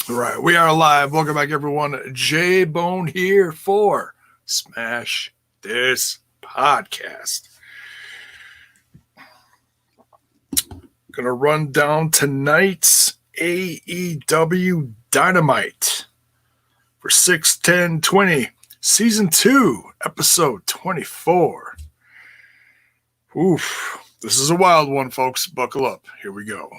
All right, we are live. Welcome back, everyone. J Bone here for Smash This Podcast. Gonna run down tonight's AEW Dynamite for 6/10/20, Season 2, Episode 24. Oof, this is a wild one, folks. Buckle up. Here we go.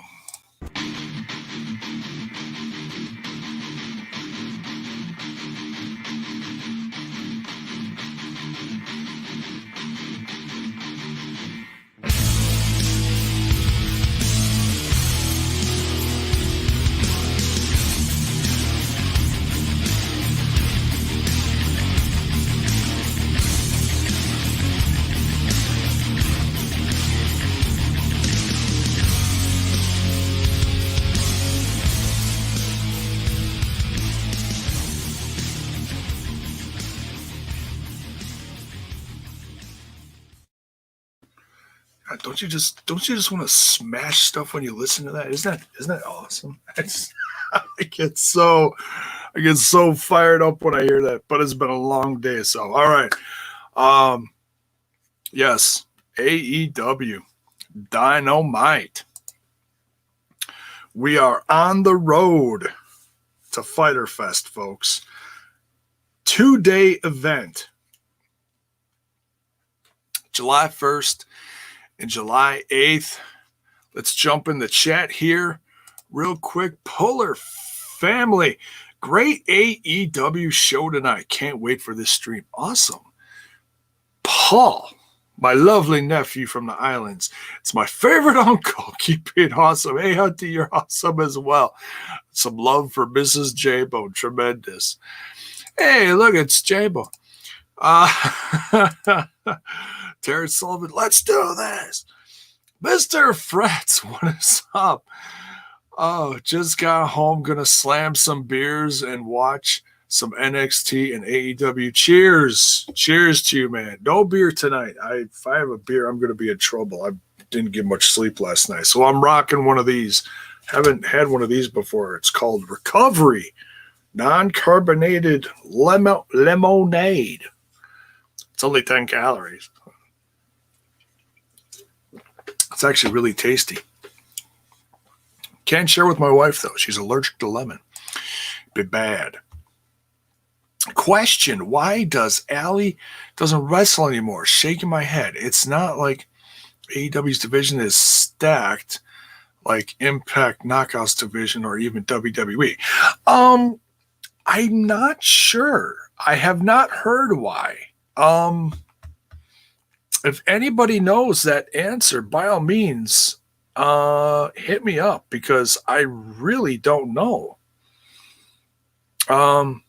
God, don't you just want to smash stuff when you listen to that? Isn't that awesome? I get so fired up when I hear that, but it's been a long day. So all right. Yes, AEW Dynamite. We are on the road to Fyter Fest, folks. 2-day event. July 1st and July 8th. Let's jump in the chat here real quick. Polar family. Great AEW show tonight. Can't wait for this stream. Awesome. Paul, my lovely nephew from the islands. It's my favorite uncle. Keep it awesome. Hey, Hunty, you're awesome as well. Some love for Mrs. J-Bone. Tremendous. Hey, look, it's J-Bone. Terrence Sullivan, let's do this. Mr. Fretz, what is up? Oh, just got home. Gonna slam some beers and watch some NXT and AEW. Cheers. Cheers to you, man. No beer tonight. If I have a beer, I'm gonna be in trouble. I didn't get much sleep last night. So I'm rocking one of these. Haven't had one of these before. It's called Recovery. Non-carbonated lemonade. It's only 10 calories. It's actually really tasty. Can't share with my wife, though. She's allergic to lemon. Be bad. Question, why does Allie doesn't wrestle anymore? Shaking my head. It's not like AEW's division is stacked like Impact Knockouts division or even WWE. I'm not sure. I have not heard why. If anybody knows that answer, by all means, hit me up because I really don't know. Well,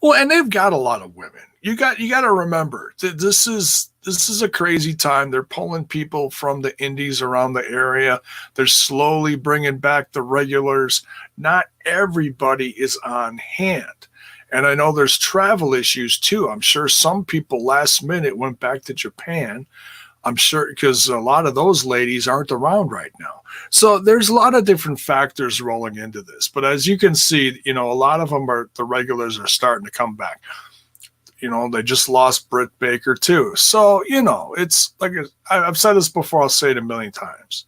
and they've got a lot of women. You got to remember this is a crazy time. They're pulling people from the indies around the area. They're slowly bringing back the regulars. Not everybody is on hand. And I know there's travel issues too. I'm sure some people last minute went back to Japan. I'm sure because a lot of those ladies aren't around right now. So there's a lot of different factors rolling into this. But as you can see, a lot of them the regulars are starting to come back. They just lost Britt Baker too. So, it's like I've said this before. I'll say it a million times.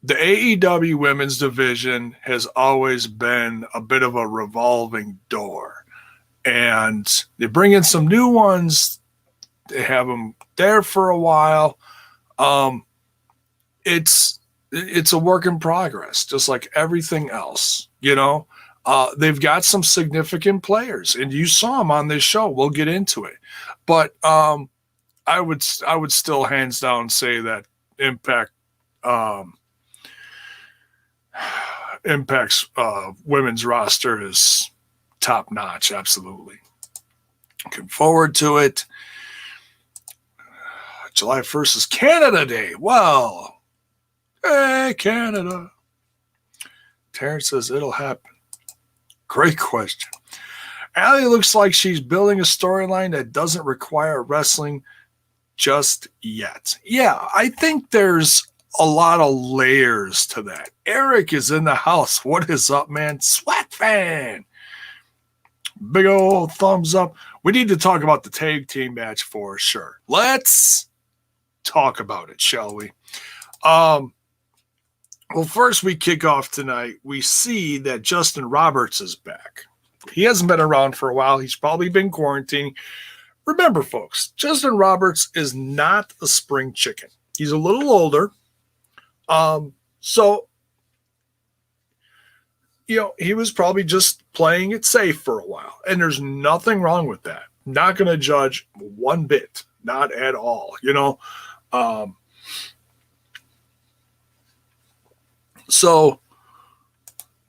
The AEW women's division has always been a bit of a revolving door. And they bring in some new ones. They have them there for a while. It's a work in progress, just like everything else, They've got some significant players, and you saw them on this show. We'll get into it. But I would still hands down say that Impact's women's roster is top notch. Absolutely. Looking forward to it. July 1st is Canada Day. Well, hey, Canada. Terrence says it'll happen. Great question. Allie looks like she's building a storyline that doesn't require wrestling just yet. Yeah, I think there's a lot of layers to that. Eric is in the house. What is up, man? Sweat fan. Big old thumbs up. We need to talk about the tag team match for sure. Let's talk about it, shall we? Well, first we kick off tonight. We see that Justin Roberts is back. He hasn't been around for a while. He's probably been quarantining. Remember, folks, Justin Roberts is not a spring chicken. He's a little older. So, you know, he was probably just playing it safe for a while. And there's nothing wrong with that. Not going to judge one bit. Not at all, you know. So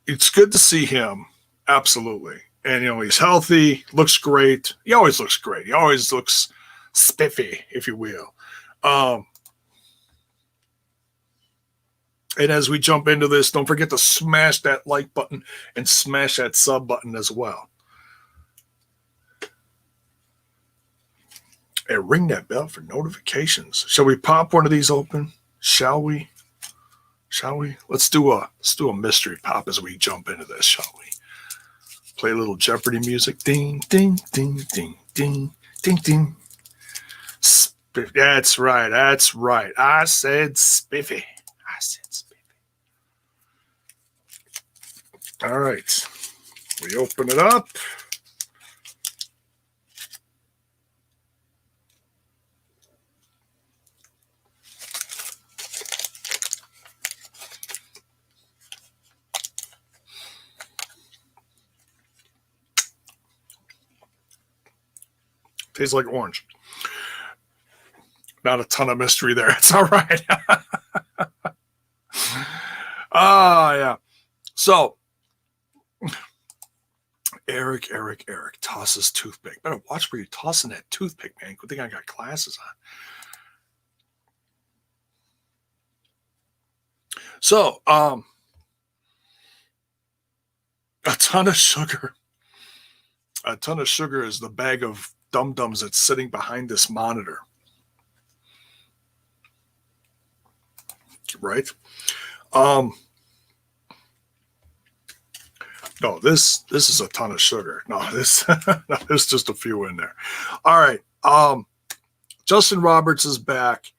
it's good to see him. Absolutely. And, you know, he's healthy, looks great. He always looks great. He always looks spiffy, if you will. And as we jump into this, don't forget to smash that like button and smash that sub button as well. And ring that bell for notifications. Shall we pop one of these open? Shall we? Shall we? Let's do a mystery pop as we jump into this, shall we? Play a little Jeopardy music. Ding, ding, ding, ding, ding, ding, ding. That's right. That's right. I said spiffy. I said spiffy. All right. We open it up. Tastes like orange. Not a ton of mystery there. It's all right. Yeah. So, Eric tosses toothpick. Better watch where you're tossing that toothpick, man. Good thing I got glasses on. So, a ton of sugar. A ton of sugar is the bag of dum-dums that's sitting behind this monitor. Right? No, this is a ton of sugar. No, there's just a few in there. All right. Justin Roberts is back.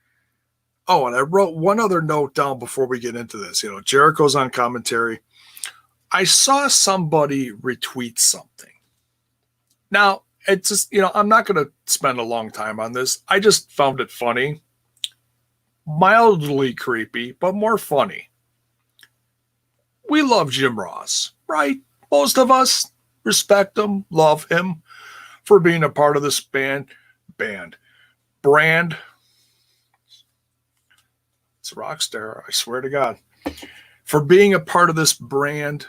Oh, and I wrote one other note down before we get into this. You know, Jericho's on commentary. I saw somebody retweet something. Now, it's just, you know, I'm not going to spend a long time on this. I just found it funny. Mildly creepy, but more funny. We love Jim Ross, right? Most of us respect him, love him for being a part of this brand. It's a rock star, I swear to God. For being a part of this brand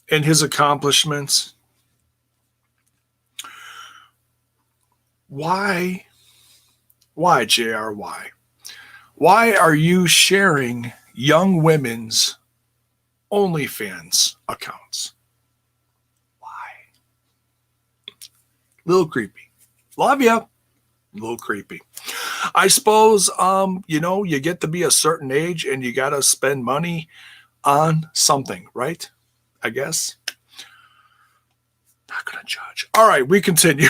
and his accomplishments. Why, JR, why? Why are you sharing young women's OnlyFans accounts? Why? Little creepy. Love ya. Little creepy. I suppose, you know, you get to be a certain age and you got to spend money on something, right? I guess. Not going to judge. All right, we continue.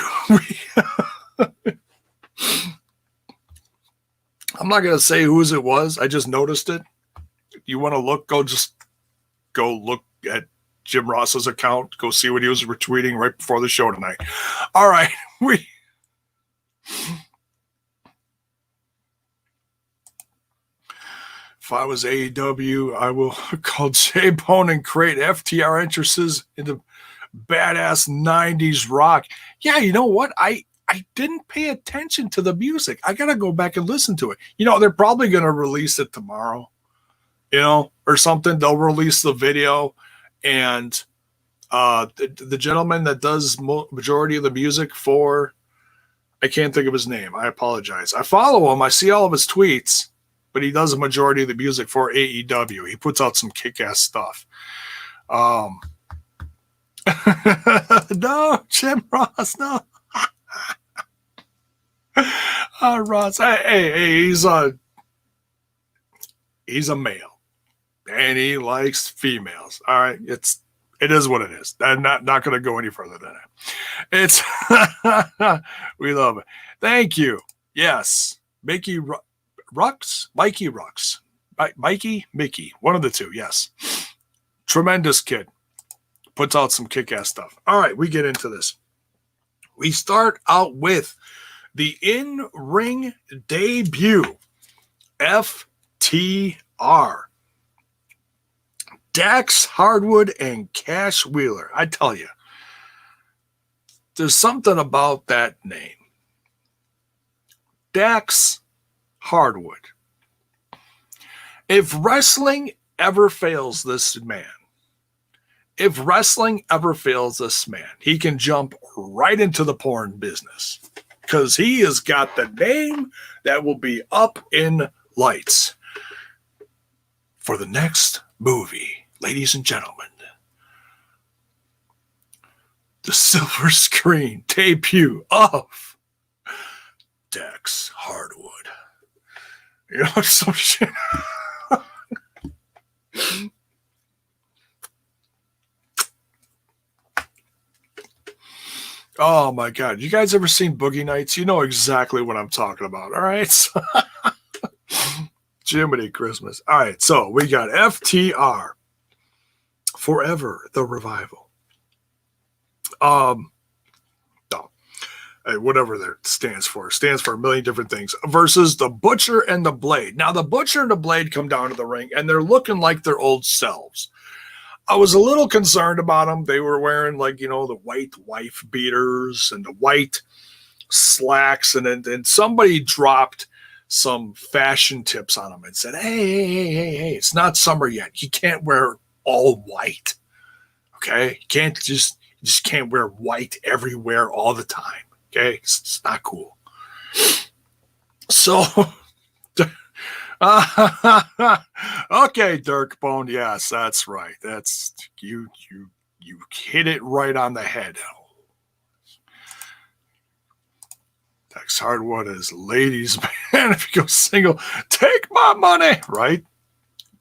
I'm not going to say whose it was. I just noticed it. You want to look, go look at Jim Ross's account. Go see what he was retweeting right before the show tonight. All right. If I was AEW, I will call J-Bone and create FTR entrances into badass 90s rock. Yeah, you know what? I didn't pay attention to the music. I got to go back and listen to it. You know, they're probably going to release it tomorrow, you know, or something. They'll release the video. And the gentleman that does majority of the music for, I can't think of his name. I apologize. I follow him. I see all of his tweets, but he does a majority of the music for AEW. He puts out some kick-ass stuff. No, Jim Ross, no. Ross, hey, he's he's a male and he likes females. All right. It is what it is. I'm not going to go any further than that. It's, we love it. Thank you. Yes. Mickey Rux, Mikey Rux, Mickey, one of the two. Yes. Tremendous kid. Puts out some kick-ass stuff. All right. We get into this. We start out with the in-ring debut, FTR. Dax Hardwood and Cash Wheeler. I tell you, there's something about that name. Dax Hardwood. If wrestling ever fails this man, he can jump right into the porn business because he has got the name that will be up in lights for the next movie. Ladies and gentlemen, the silver screen debut of Dax Hardwood. You know, some shit. Oh my God. You guys ever seen Boogie Nights? You know exactly what I'm talking about. All right. Jiminy Christmas. All right. So we got FTR. Forever the Revival. No. Whatever that stands for a million different things, versus the Butcher and the Blade. Now the Butcher and the Blade come down to the ring and they're looking like their old selves. I was a little concerned about them. They were wearing the white wife beaters and the white slacks, and somebody dropped some fashion tips on them and said, hey, it's not summer yet. You can't wear all white. Okay? You just can't wear white everywhere all the time. Okay? It's not cool. So okay, Dirk Bone. Yes, that's right. That's you hit it right on the head. Dax Hardwood is ladies man. If you go single, take my money, right?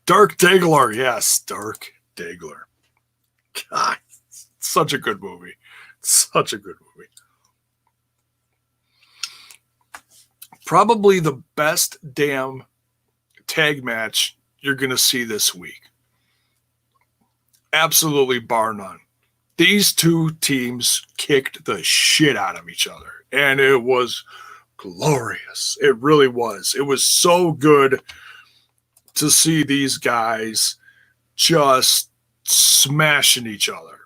Dirk Diggler. Yes, Dirk Diggler. God, such a good movie. Such a good movie. Probably the best damn tag match you're going to see this week. Absolutely bar none. These two teams kicked the shit out of each other, and it was glorious. It really was. It was so good to see these guys just smashing each other.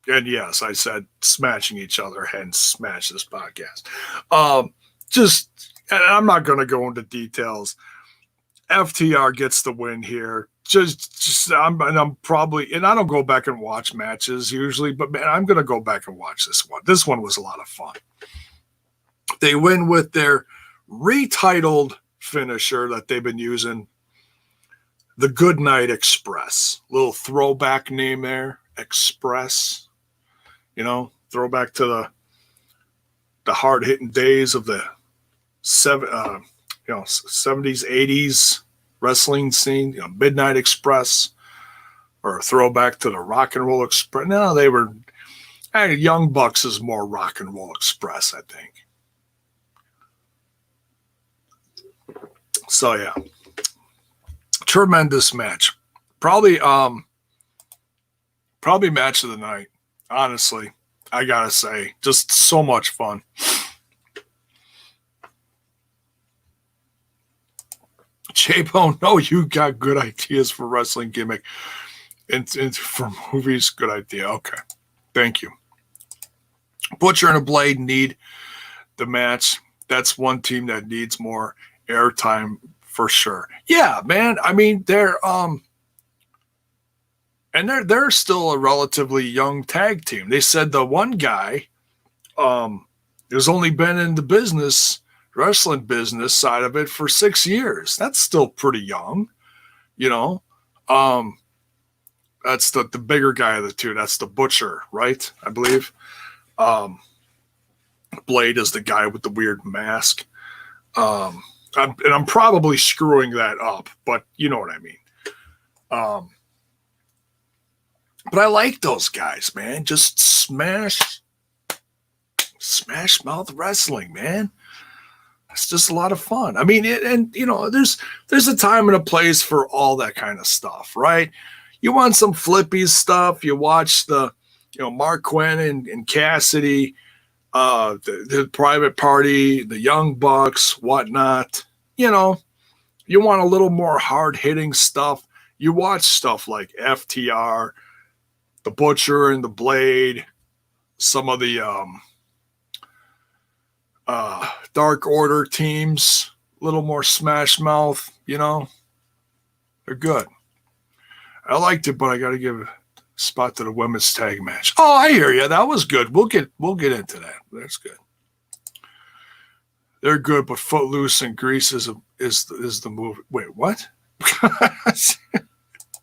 And yes, I said smashing each other, hence smash this podcast. I'm not going to go into details. FTR gets the win here. I'm probably, and I don't go back and watch matches usually, but man, I'm going to go back and watch this one. This one was a lot of fun. They win with their retitled finisher that they've been using, the Goodnight Express. Little throwback name there, Express. Throwback to the hard-hitting days of the 70s, 80s wrestling scene, Midnight Express, or a throwback to the Rock and Roll Express. No, they were, Young Bucks is more Rock and Roll Express, I think. So yeah, tremendous match. Probably match of the night. Honestly, I gotta say, just so much fun. J-Bone, no, you got good ideas for wrestling gimmick and for movies. Good idea. Okay, thank you. Butcher and a Blade need the match. That's one team that needs more airtime for sure. Yeah, man. I mean, they're still a relatively young tag team. They said the one guy has only been in the wrestling business side of it for 6 years. That's still pretty young, That's the bigger guy of the two. That's the Butcher, right? I believe. Blade is the guy with the weird mask. And I'm probably screwing that up, but you know what I mean. But I like those guys, man. Just smash mouth wrestling, man. It's just a lot of fun. I mean, there's a time and a place for all that kind of stuff, right? You want some flippy stuff. You watch Mark Quinn and Cassidy, the Private Party, the Young Bucks, whatnot. You want a little more hard-hitting stuff. You watch stuff like FTR, the Butcher and the Blade, some of the Dark Order teams, a little more smash mouth, they're good. I liked it, but I got to give a spot to the women's tag match. Oh, I hear you. That was good. We'll get into that. That's good. They're good, but Footloose and Grease is the move. Wait, what?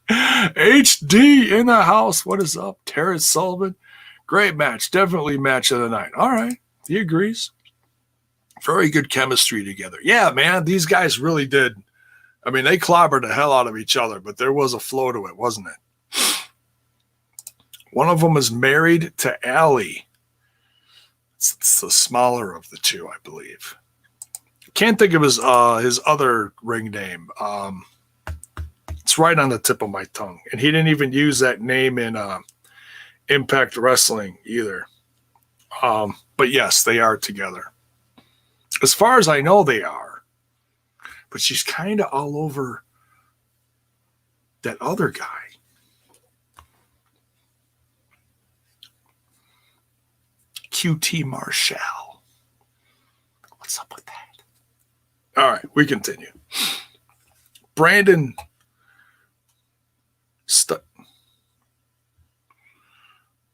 HD in the house. What is up? Terrence Sullivan. Great match. Definitely match of the night. All right. He agrees. Very good chemistry together. Yeah, man. These guys really did. I mean, they clobbered the hell out of each other, but there was a flow to it, wasn't it? One of them is married to Allie. It's the smaller of the two, I believe. Can't think of his other ring name. It's right on the tip of my tongue. And he didn't even use that name in Impact Wrestling either. But yes, they are together. As far as I know, they are. But she's kind of all over that other guy. QT Marshall. What's up with that? All right, we continue. Brandon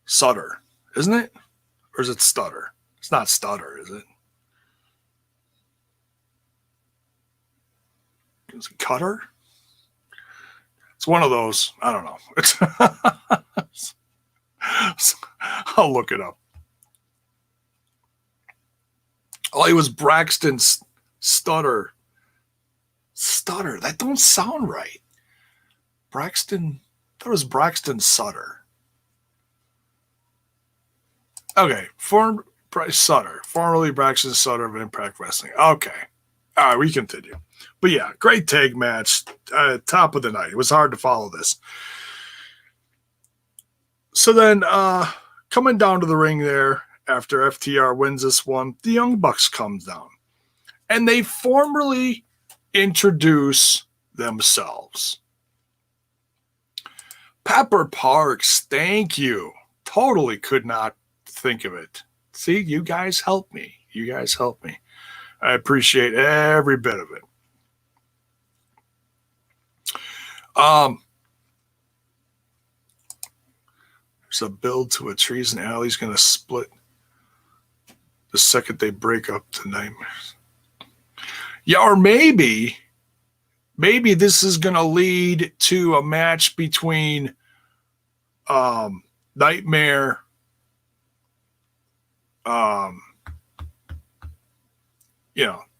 Sutter, isn't it? Or is it Stutter? It's not Stutter, is it? Is it Cutter? It's one of those. I don't know. I'll look it up. Oh, he was Braxton Stutter. Stutter. That don't sound right. Braxton. That was Braxton Sutter. Okay. Sutter. Formerly Braxton Sutter of Impact Wrestling. Okay. All right, we continue. But yeah, great tag match. Top of the night. It was hard to follow this. So then, coming down to the ring there, after FTR wins this one, the Young Bucks comes down. And they formally introduce themselves. Pepper Parks, thank you. Totally could not think of it. See, you guys helped me. I appreciate every bit of it. There's a build to a Trees and Alley's going to split the second they break up the Nightmares. Yeah, or maybe this is going to lead to a match between Nightmare,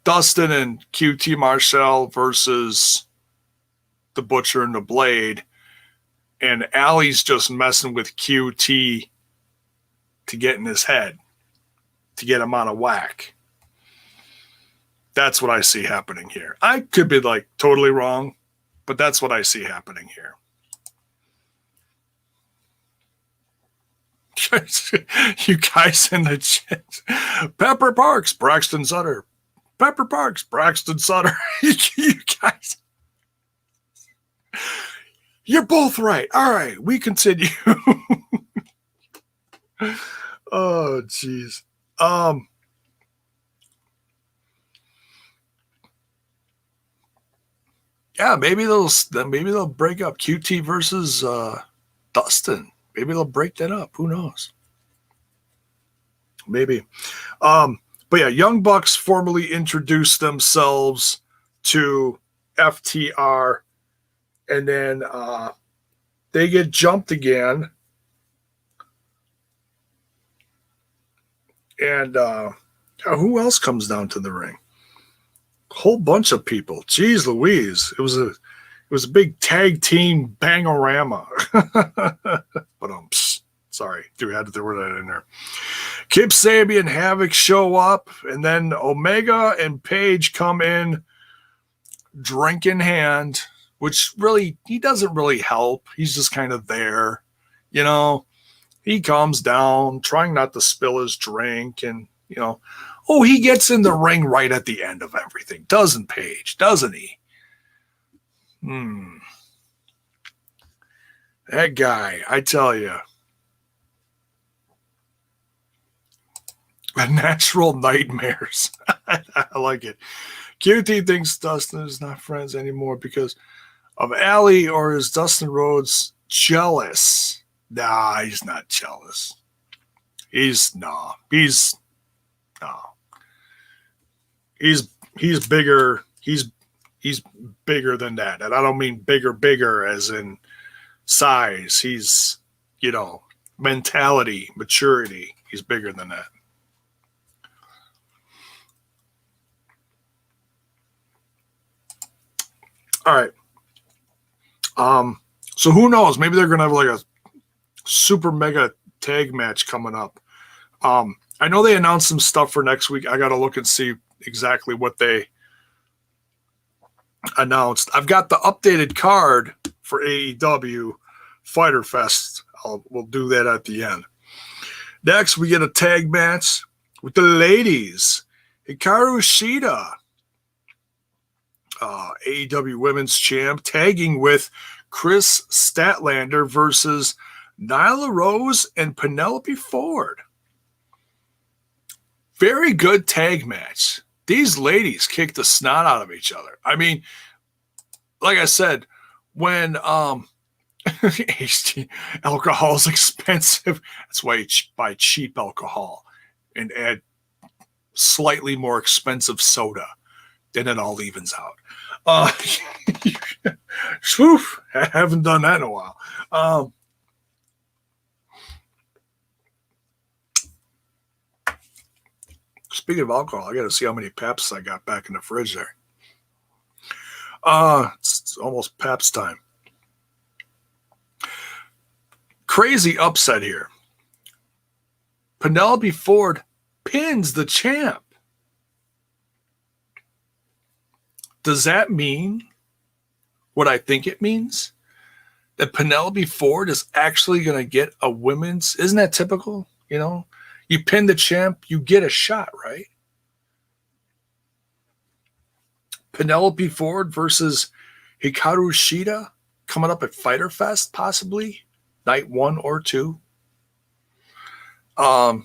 Dustin and QT Marshall versus the Butcher and the Blade. And Allie's just messing with QT to get in his head, to get him out of whack. That's what I see happening here. I could be totally wrong, but that's what I see happening here. You guys in the chat. Pepper Parks, Braxton Sutter. Pepper Parks, Braxton Sutter. You guys. You're both right. All right, we continue. Oh, jeez. Yeah, maybe they'll break up QT versus Dustin. Maybe they'll break that up. Who knows? Maybe. But yeah, Young Bucks formally introduced themselves to FTR, and then they get jumped again. And who else comes down to the ring? whole bunch of people. Jeez Louise. It was a big tag team bangorama. But sorry, had to throw that in there. Kip Sabian and Havoc show up, and then Omega and Page come in, drink in hand, which really, he doesn't really help. He's just kind of there. You know, he calms down, trying not to spill his drink, and, you know, he gets in the ring right at the end of everything. Doesn't Page, doesn't he? That guy, I tell you. Natural nightmares. I like it. QT thinks Dustin is not friends anymore because of Allie, or is Dustin Rhodes jealous? Nah, he's not jealous. He's bigger. He's bigger than that. And I don't mean bigger as in size. He's, mentality, maturity. He's bigger than that. All right. So who knows? Maybe they're gonna have like a super mega tag match coming up. I know they announced some stuff for next week. I gotta look and see exactly what they announced. I've got the updated card for AEW Fighter Fest. We'll do that at the end. Next, we get a tag match with the ladies. Hikaru Shida, AEW Women's Champ, tagging with Chris Statlander versus Nyla Rose and Penelope Ford. Very good tag match. These ladies kick the snot out of each other. I mean, like I said, when alcohol is expensive, that's why you buy cheap alcohol and add slightly more expensive soda. Then it all evens out. I haven't done that in a while. Speaking of alcohol, I got to see how many Paps I got back in the fridge there. It's almost Paps time. Crazy upset here. Penelope Ford pins the champ. Does that mean what I think it means? That Penelope Ford is actually going to get a women's... Isn't that typical? You pin the champ, you get a shot, right? Penelope Ford versus Hikaru Shida coming up at Fyter Fest, possibly night 1 or 2. Or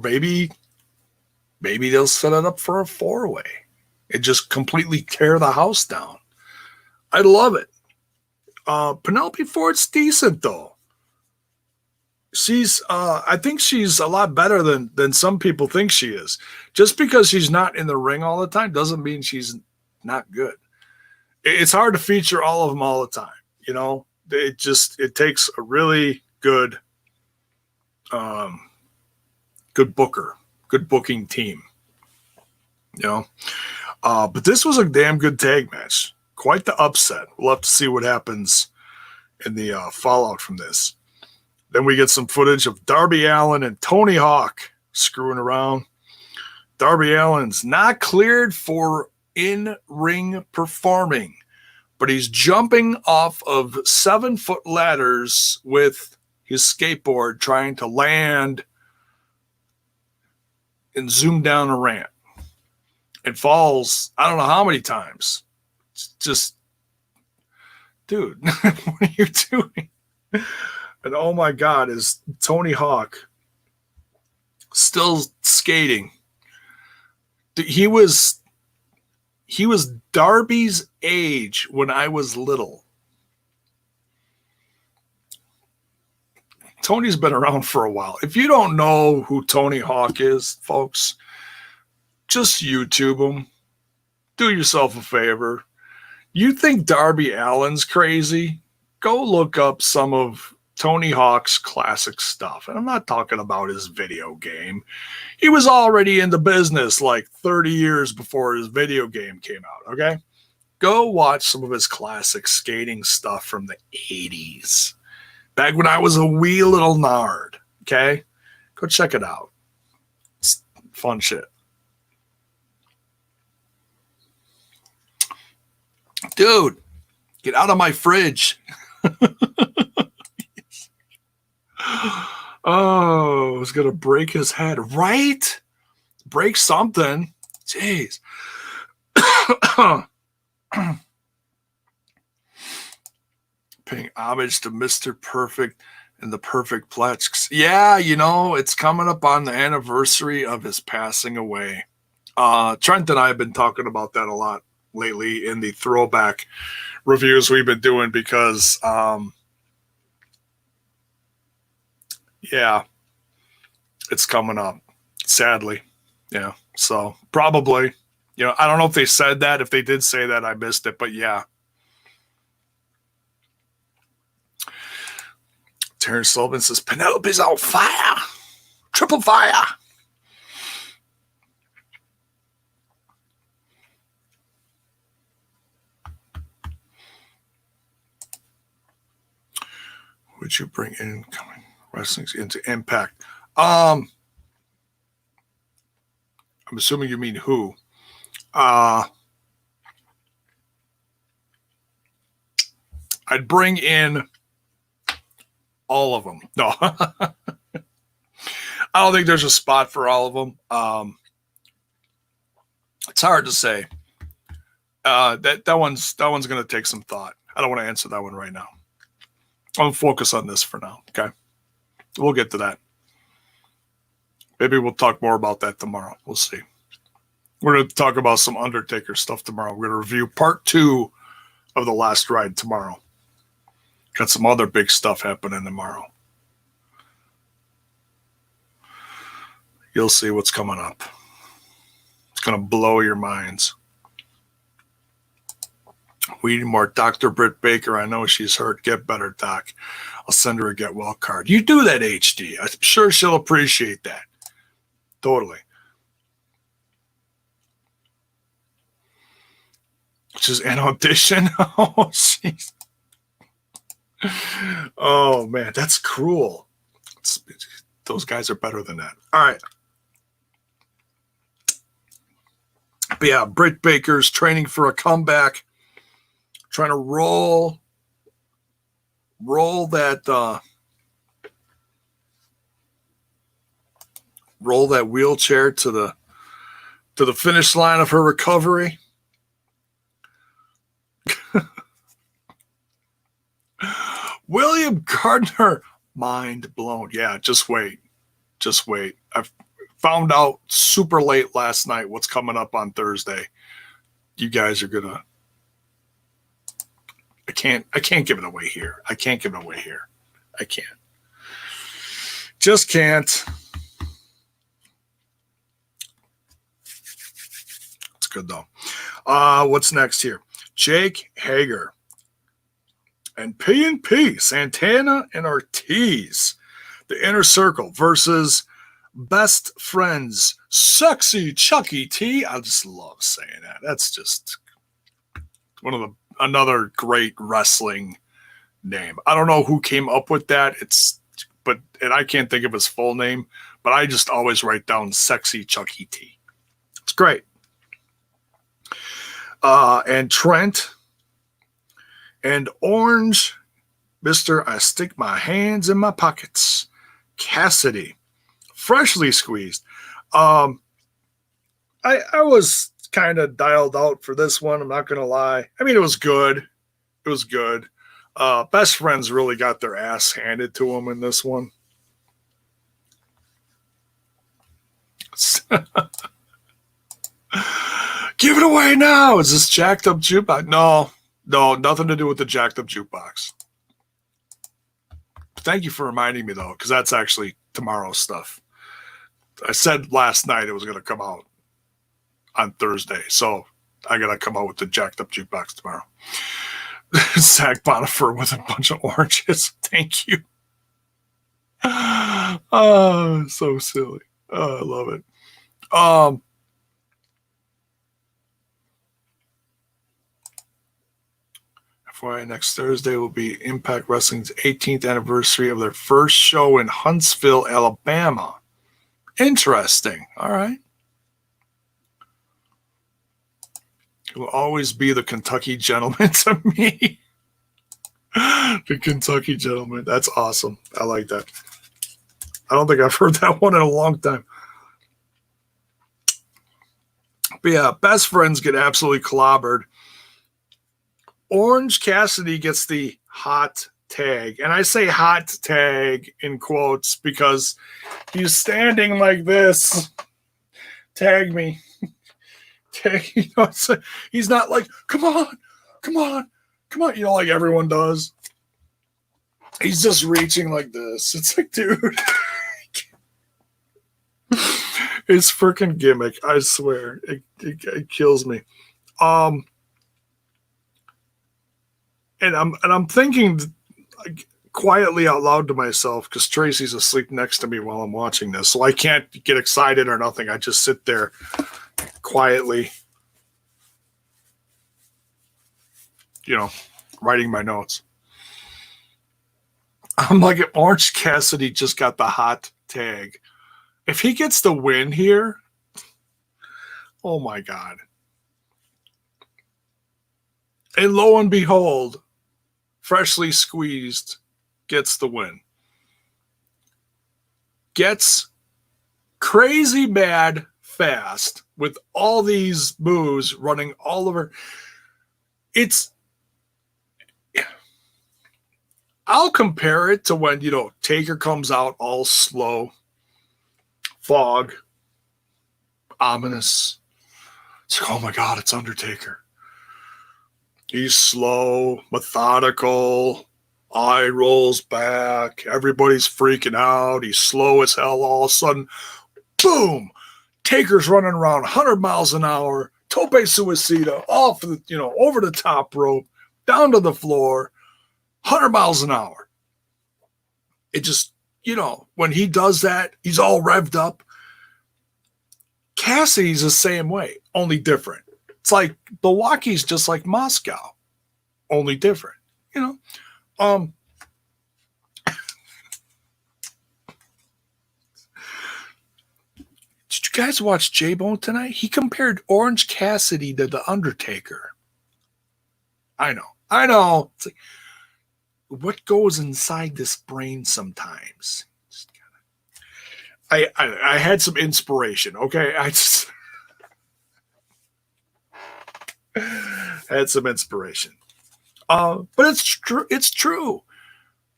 maybe they'll set it up for a 4-way and just completely tear the house down. I love it. Penelope Ford's decent though. I think she's a lot better than some people think she is. Just because she's not in the ring all the time doesn't mean she's not good. It's hard to feature all of them all the time. It takes a really good booker, good booking team. But this was a damn good tag match. Quite the upset. We'll have to see what happens in the fallout from this. Then we get some footage of Darby Allin and Tony Hawk screwing around. Darby Allin's not cleared for in-ring performing, but he's jumping off of 7-foot ladders with his skateboard trying to land and zoom down a ramp. It falls, I don't know how many times. It's just, dude, what are you doing? And oh my God, is Tony Hawk still skating? He was Darby's age when I was little. Tony's been around for a while. If you don't know who Tony Hawk is, folks, just YouTube him. Do yourself a favor. You think Darby Allin's crazy? Go look up some of Tony Hawk's classic stuff. And I'm not talking about his video game. He was already in the business like 30 years before his video game came out, okay? Go watch some of his classic skating stuff from the 80s. Back when I was a wee little nard, okay? Go check it out. It's fun shit. Dude, get out of my fridge. Oh, I was going to break his head. Right? Break something. Jeez. Paying homage to Mr. Perfect and the Perfect Pledge. Yeah, you know, it's coming up on the anniversary of his passing away. Trent and I have been talking about that a lot lately in the throwback reviews we've been doing because, yeah, it's coming up, sadly. Yeah, so probably, you know, I don't know if they said that. If they did say that, I missed it, but yeah. Terrence Sullivan says, Penelope's on fire. Triple fire. Would you bring incoming wrestling into Impact? I'm assuming you mean who? I'd bring in all of them. No. I don't think there's a spot for all of them. It's hard to say. That one's going to take some thought. I don't want to answer that one right now. I'll focus on this for now. Okay. We'll get to that. Maybe we'll talk more about that tomorrow. We'll see. We're going to talk about some Undertaker stuff tomorrow. We're going to review part 2 of The Last Ride tomorrow. Got some other big stuff happening tomorrow. You'll see what's coming up. It's going to blow your minds. We need more Dr. Britt Baker. I know she's hurt. Get better, Doc. I'll send her a get well card. You do that, HD. I'm sure she'll appreciate that. Totally. Which is an audition. Oh, jeez. Oh, man. That's cruel. Those guys are better than that. All right. But yeah, Britt Baker's training for a comeback. Trying to roll that wheelchair to the finish line of her recovery. William Gardner, mind blown. Yeah, just wait. I found out super late last night what's coming up on Thursday. You guys are gonna. I can't give it away here. I can't. Just can't. It's good though. What's next here? Jake Hager and P&P, Santana and Ortiz. The Inner Circle versus Best Friends, Sexy Chucky T. I just love saying that. That's just another great wrestling name. I don't know who came up with that. And I can't think of his full name, but I just always write down Sexy Chucky T. It's great. And Trent and Orange, Mr. I Stick My Hands in My Pockets, Cassidy, freshly squeezed. I was kind of dialed out for this one. I'm not going to lie. I mean, it was good. Best Friends really got their ass handed to them in this one. Give it away now. Is this jacked up jukebox? No, nothing to do with the jacked up jukebox. Thank you for reminding me, though, because that's actually tomorrow's stuff. I said last night it was going to come out on Thursday, so I got to come out with the jacked up jukebox tomorrow. Zach Bonifer with a bunch of oranges. Thank you. Oh, so silly. Oh, I love it. Um, FYI, next Thursday will be Impact Wrestling's 18th anniversary of their first show in Huntsville, Alabama. Interesting. All right. It will always be the Kentucky gentleman to me. The Kentucky gentleman. That's awesome. I like that. I don't think I've heard that one in a long time. But yeah, best friends get absolutely clobbered. Orange Cassidy gets the hot tag. And I say hot tag in quotes because he's standing like this. Tag me. Tag, you know, he's not like, come on, come on, come on, you know, like everyone does. He's just reaching like this. It's like, dude. It's freaking gimmick. I swear. It kills me. And I'm thinking like, quietly out loud to myself because Tracy's asleep next to me while I'm watching this, so I can't get excited or nothing. I just sit there quietly, you know, writing my notes. I'm like, Orange Cassidy just got the hot tag. If he gets the win here, oh my God. And lo and behold, freshly squeezed gets the win. Gets crazy mad fast with all these moves running all over. I'll compare it to when, you know, Taker comes out all slow, fog, ominous. It's like, oh my God, it's Undertaker. He's slow, methodical, eye rolls back, everybody's freaking out, he's slow as hell. All of a sudden, boom, Taker's running around 100 miles an hour, tope suicida, off the, you know, over the top rope, down to the floor, 100 miles an hour. It just, you know, when he does that, he's all revved up. Cassidy's the same way, only different. It's like Milwaukee's just like Moscow, only different, you know. Did you guys watch J-Bone tonight? He compared Orange Cassidy to the Undertaker. I know. It's like, what goes inside this brain sometimes? I had some inspiration. Okay, I just had some inspiration. But it's true. It's true.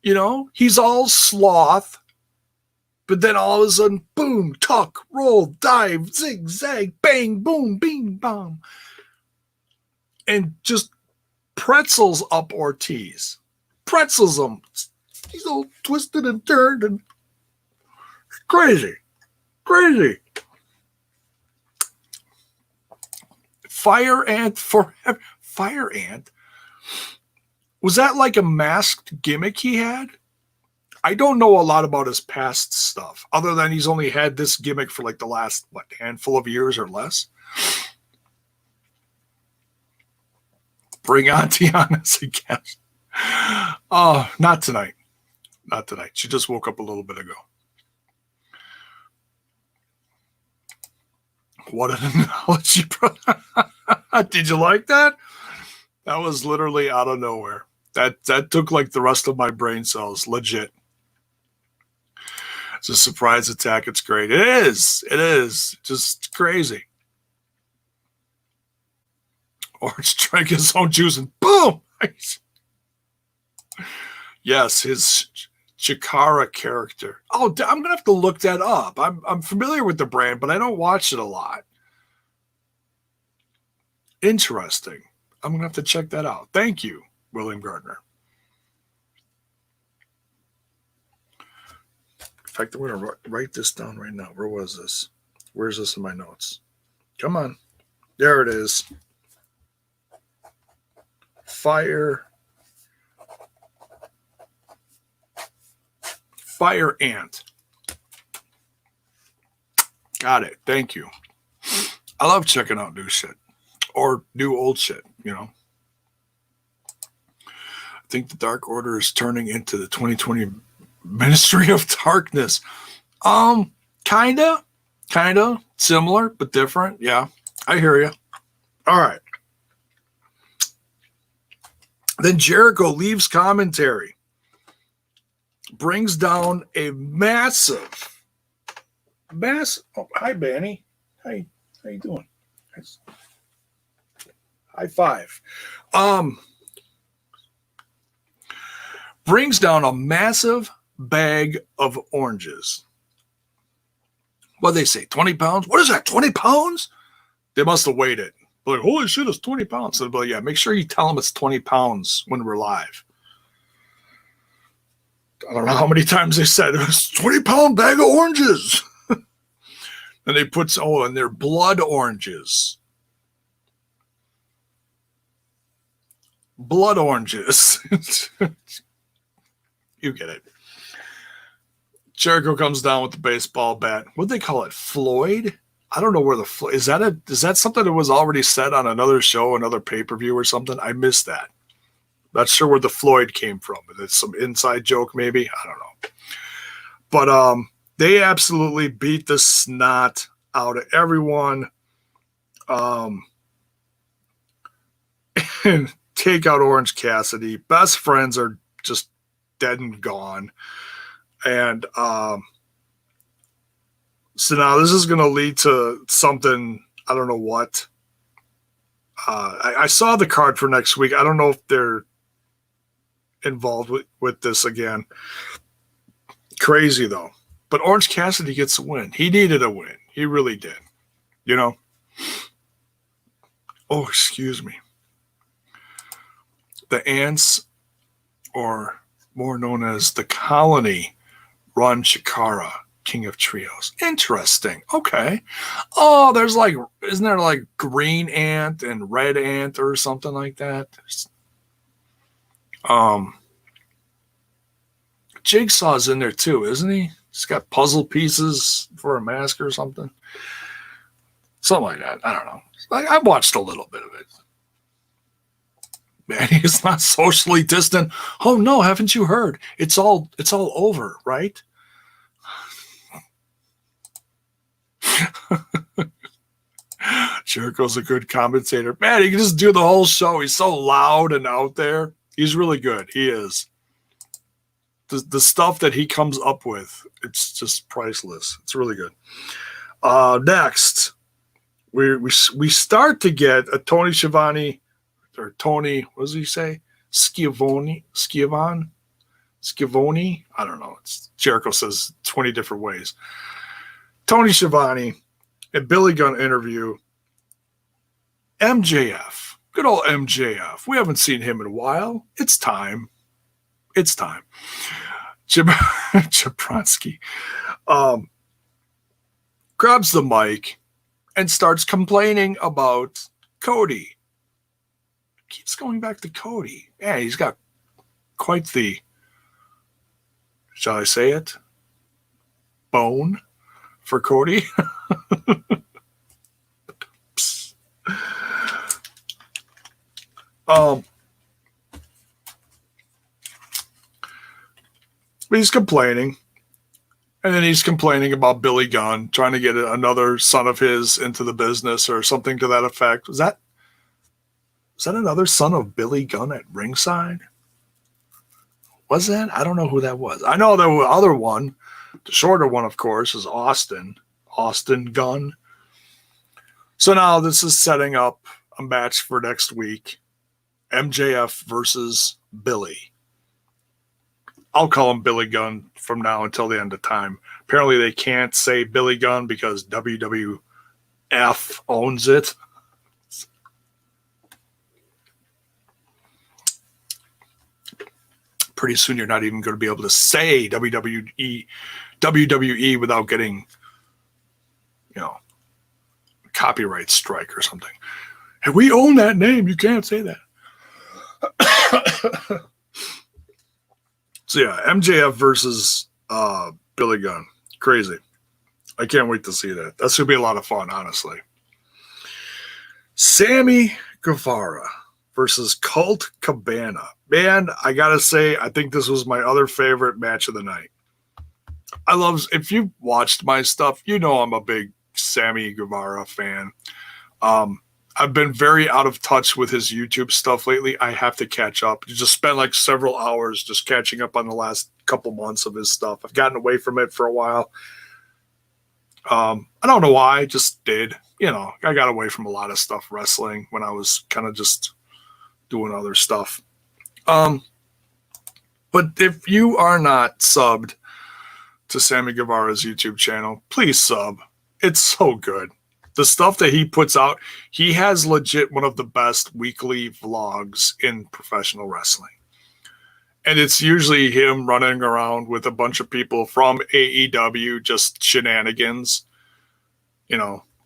You know, he's all sloth, but then all of a sudden, boom, tuck, roll, dive, zigzag, bang, boom, bing, bong, and just pretzels up Ortiz. Pretzels him. He's all twisted and turned and crazy. Fire Ant forever. Fire Ant? Was that like a masked gimmick he had? I don't know a lot about his past stuff, other than he's only had this gimmick for like the last, handful of years or less. Bring on Tiana's again. Oh, not tonight. Not tonight. She just woke up a little bit ago. What an analogy, bro. Did you like that? That was literally out of nowhere. That took like the rest of my brain cells, legit. It's a surprise attack. It's great. It is. Just crazy. Orange drank his own juice and boom! Yes, his Chikara character. Oh, I'm going to have to look that up. I'm familiar with the brand, but I don't watch it a lot. Interesting. I'm going to have to check that out. Thank you, William Gardner. In fact, I'm going to write this down right now. Where was this? Where's this in my notes? Come on. There it is. Fire Ant. Got it. Thank you. I love checking out new shit or new old shit, you know. I think the Dark Order is turning into the 2020 Ministry of Darkness. Kinda similar, but different. Yeah, I hear you. All right. Then Jericho leaves commentary, brings down a massive. Oh, hi, Banny. Hi, how you doing? High five. Brings down a massive bag of oranges. What they say, 20 pounds? What is that, 20 pounds? They must have weighed it. Like, holy shit, it's 20 pounds. So, but yeah, make sure you tell them it's 20 pounds when we're live. I don't know how many times they said it was 20-pound bag of oranges. And they put, and they're blood oranges. Blood oranges. You get it. Jericho comes down with the baseball bat. What do they call it? Floyd? I don't know where the is that something that was already said on another show, another pay-per-view or something? I missed that. Not sure where the Floyd came from. It's some inside joke, maybe. I don't know. But they absolutely beat the snot out of everyone. And take out Orange Cassidy. Best friends are just dead and gone. And so now this is going to lead to something, I don't know what. I saw the card for next week. I don't know if they're involved with this again. Crazy, though. But Orange Cassidy gets a win. He needed a win. He really did. You know? Oh, excuse me. The Ants, or more known as the Colony, run Chikara, King of Trios. Interesting. Okay. Oh, there's like, isn't there like Green Ant and Red Ant or something like that? Jigsaw's in there too, isn't he? He's got puzzle pieces for a mask or something. Something like that. I don't know. I watched a little bit of it. Man, he's not socially distant. Oh no, haven't you heard? It's all over, right? Jericho's a good commentator. Man, he can just do the whole show. He's so loud and out there. He's really good. He is. The stuff that he comes up with, it's just priceless. It's really good. Next, we start to get a Tony Schiavone, or Tony, what does he say? Schiavone? I don't know. Jericho says 20 different ways. Tony Schiavone, a Billy Gunn interview. MJF. Good old MJF. We haven't seen him in a while. It's time. Jabronsky grabs the mic and starts complaining about Cody. Keeps going back to Cody. Man, he's got quite the, shall I say it, bone for Cody. But he's complaining. And then he's complaining about Billy Gunn trying to get another son of his into the business or something to that effect. Was that another son of Billy Gunn at ringside? Was that? I don't know who that was. I know the other one, the shorter one, of course, is Austin Gunn. So now this is setting up a match for next week. MJF versus Billy. I'll call him Billy Gunn from now until the end of time. Apparently they can't say Billy Gunn because WWF owns it. Pretty soon you're not even going to be able to say WWE without getting, a copyright strike or something. Hey, we own that name. You can't say that. So yeah, MJF versus Billy Gunn. Crazy. I can't wait to see that. That's going to be a lot of fun, honestly. Sammy Guevara versus Colt Cabana. Man, I got to say, I think this was my other favorite match of the night. If you've watched my stuff, you know I'm a big Sammy Guevara fan. I've been very out of touch with his YouTube stuff lately. I have to catch up. You just spent like several hours just catching up on the last couple months of his stuff. I've gotten away from it for a while. I don't know why. I just did. I got away from a lot of stuff wrestling when I was kind of just doing other stuff. But if you are not subbed to Sammy Guevara's YouTube channel, please sub. It's so good. The stuff that he puts out, he has legit one of the best weekly vlogs in professional wrestling. And it's usually him running around with a bunch of people from AEW, just shenanigans,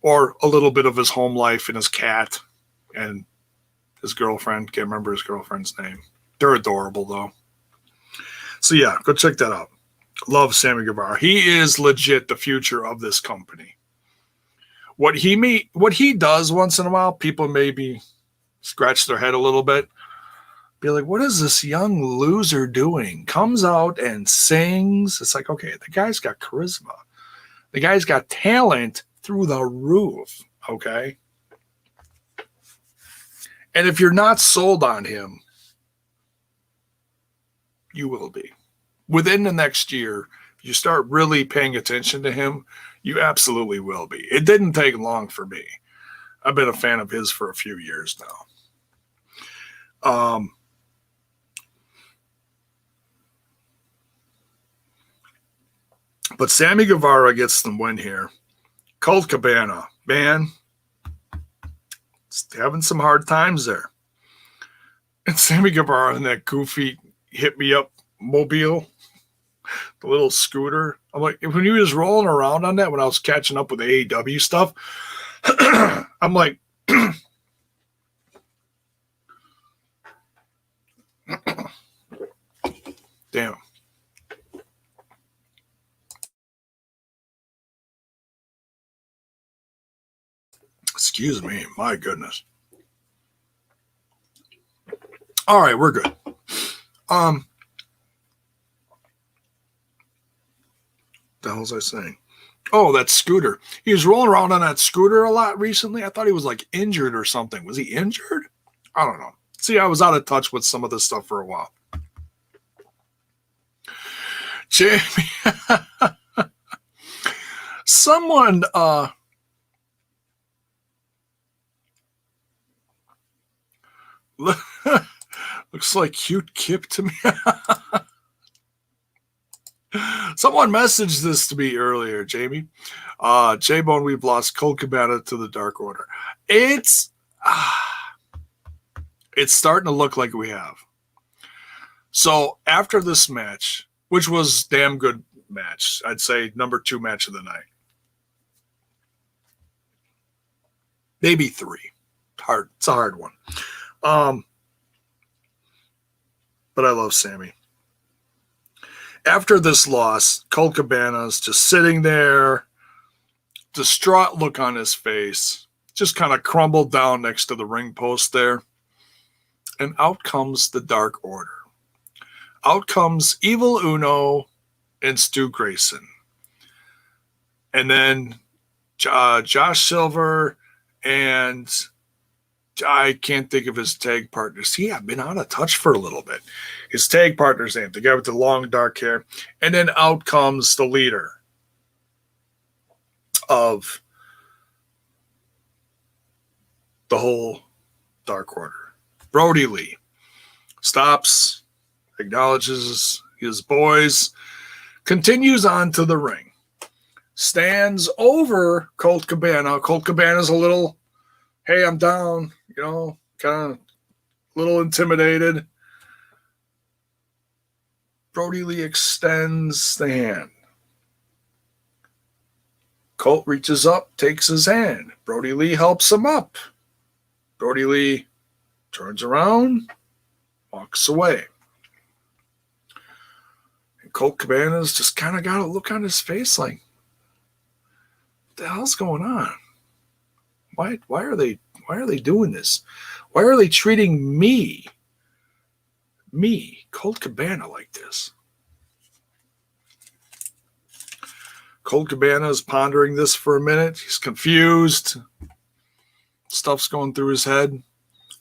or a little bit of his home life and his cat and his girlfriend. Can't remember his girlfriend's name. They're adorable, though. So, yeah, go check that out. Love Sammy Guevara. He is legit the future of this company. What he does once in a while, people maybe scratch their head a little bit. Be like, what is this young loser doing? Comes out and sings. It's like, okay, the guy's got charisma. The guy's got talent through the roof, okay? And if you're not sold on him, you will be. Within the next year, if you start really paying attention to him, you absolutely will be. It didn't take long for me. I've been a fan of his for a few years now. But Sammy Guevara gets the win here. Colt Cabana, man, having some hard times there. And Sammy Guevara in that goofy hit me up mobile, the little scooter. I'm like, when he was rolling around on that, when I was catching up with the AEW stuff, I'm like, damn. Excuse me, my goodness. All right, we're good. The hell was I saying? Oh, that scooter. He was rolling around on that scooter a lot recently. I thought he was like injured or something. Was he injured? I don't know. See, I was out of touch with some of this stuff for a while. Jamie, someone looks like cute Kip to me. Someone messaged this to me earlier, Jamie. J-Bone, we've lost Colt Cabana to the Dark Order. It's starting to look like we have. So after this match, which was damn good match, I'd say number 2 match of the night. Maybe 3. Hard. It's a hard one. But I love Sammy. After this loss, Colt Cabana's just sitting there, distraught look on his face, just kind of crumbled down next to the ring post there. And out comes the Dark Order. Out comes Evil Uno and Stu Grayson. And then Josh Silver and I can't think of his tag partners. See, I've been out of touch for a little bit. His tag partner's name, the guy with the long dark hair. And then out comes the leader of the whole Dark Order. Brody Lee stops, acknowledges his boys, continues on to the ring, stands over Colt Cabana. Colt Cabana's a little, hey, I'm down, kind of a little intimidated. Brody Lee extends the hand. Colt reaches up, takes his hand. Brody Lee helps him up. Brody Lee turns around, walks away. And Colt Cabana's just kind of got a look on his face like, the hell's going on? Why are they doing this? Why are they treating me, Colt Cabana, like this? Colt Cabana is pondering this for a minute. He's confused. Stuff's going through his head.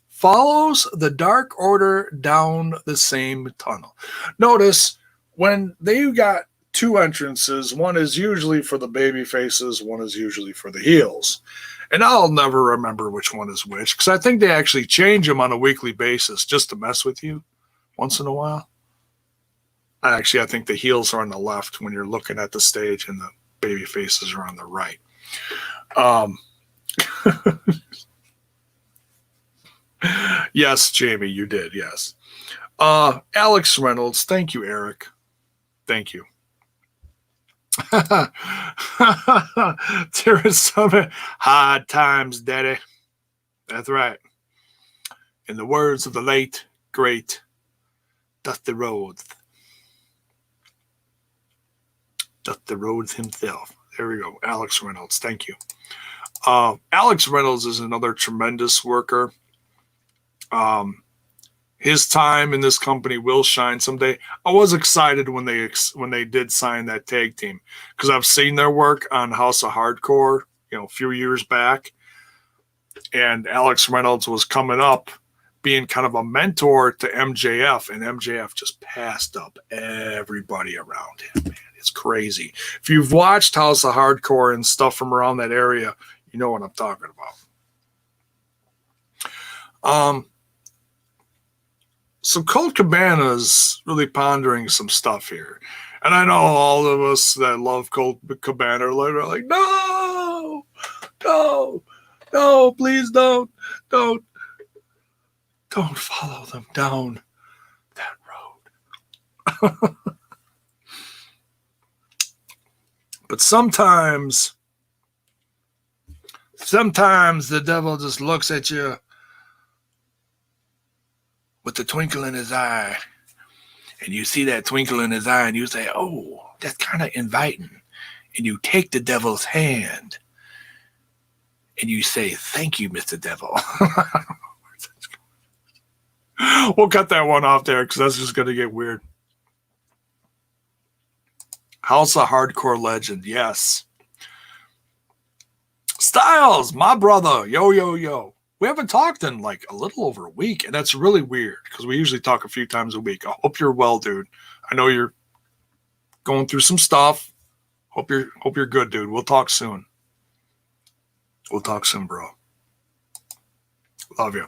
Follows the Dark Order down the same tunnel. Notice when they got two entrances, one is usually for the baby faces, one is usually for the heels. And I'll never remember which one is which, because I think they actually change them on a weekly basis just to mess with you once in a while. Actually, I think the heels are on the left when you're looking at the stage, and the baby faces are on the right. Yes, Jamie, you did, yes. Alex Reynolds, thank you, Eric. Thank you. There is some hard times, Daddy. That's right. In the words of the late, great Dusty Rhodes. Dusty Rhodes himself. There we go. Alex Reynolds. Thank you. Alex Reynolds is another tremendous worker. His time in this company will shine someday. I was excited when they did sign that tag team, because I've seen their work on House of Hardcore, a few years back, and Alex Reynolds was coming up, being kind of a mentor to MJF, and MJF just passed up everybody around him. Man, it's crazy. If you've watched House of Hardcore and stuff from around that area, you know what I'm talking about. So Colt Cabana's really pondering some stuff here. And I know all of us that love Colt Cabana are like, no, please don't follow them down that road. But sometimes the devil just looks at you with the twinkle in his eye, and you see that twinkle in his eye, and you say, oh, that's kind of inviting. And you take the devil's hand, and you say, thank you, Mr. Devil. We'll cut that one off there, because that's just going to get weird. House of Hardcore legend, yes. Styles, my brother, yo. We haven't talked in like a little over a week, and that's really weird, because we usually talk a few times a week. I hope you're well, dude. I know you're going through some stuff. Hope you're good, dude. We'll talk soon. Bro. Love you.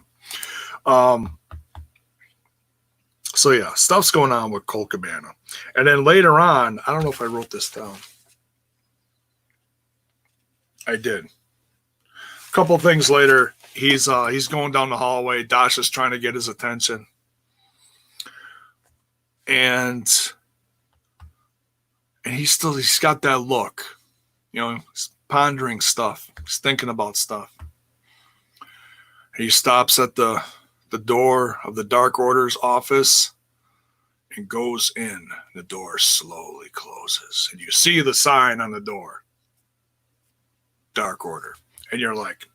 So yeah, stuff's going on with Colt Cabana. And then later on, I don't know if I wrote this down. I did. A couple things later, he's going down the hallway. Dasha's trying to get his attention. And he's got that look. He's pondering stuff. He's thinking about stuff. He stops at the door of the Dark Order's office and goes in. The door slowly closes. And you see the sign on the door. Dark Order. And you're like,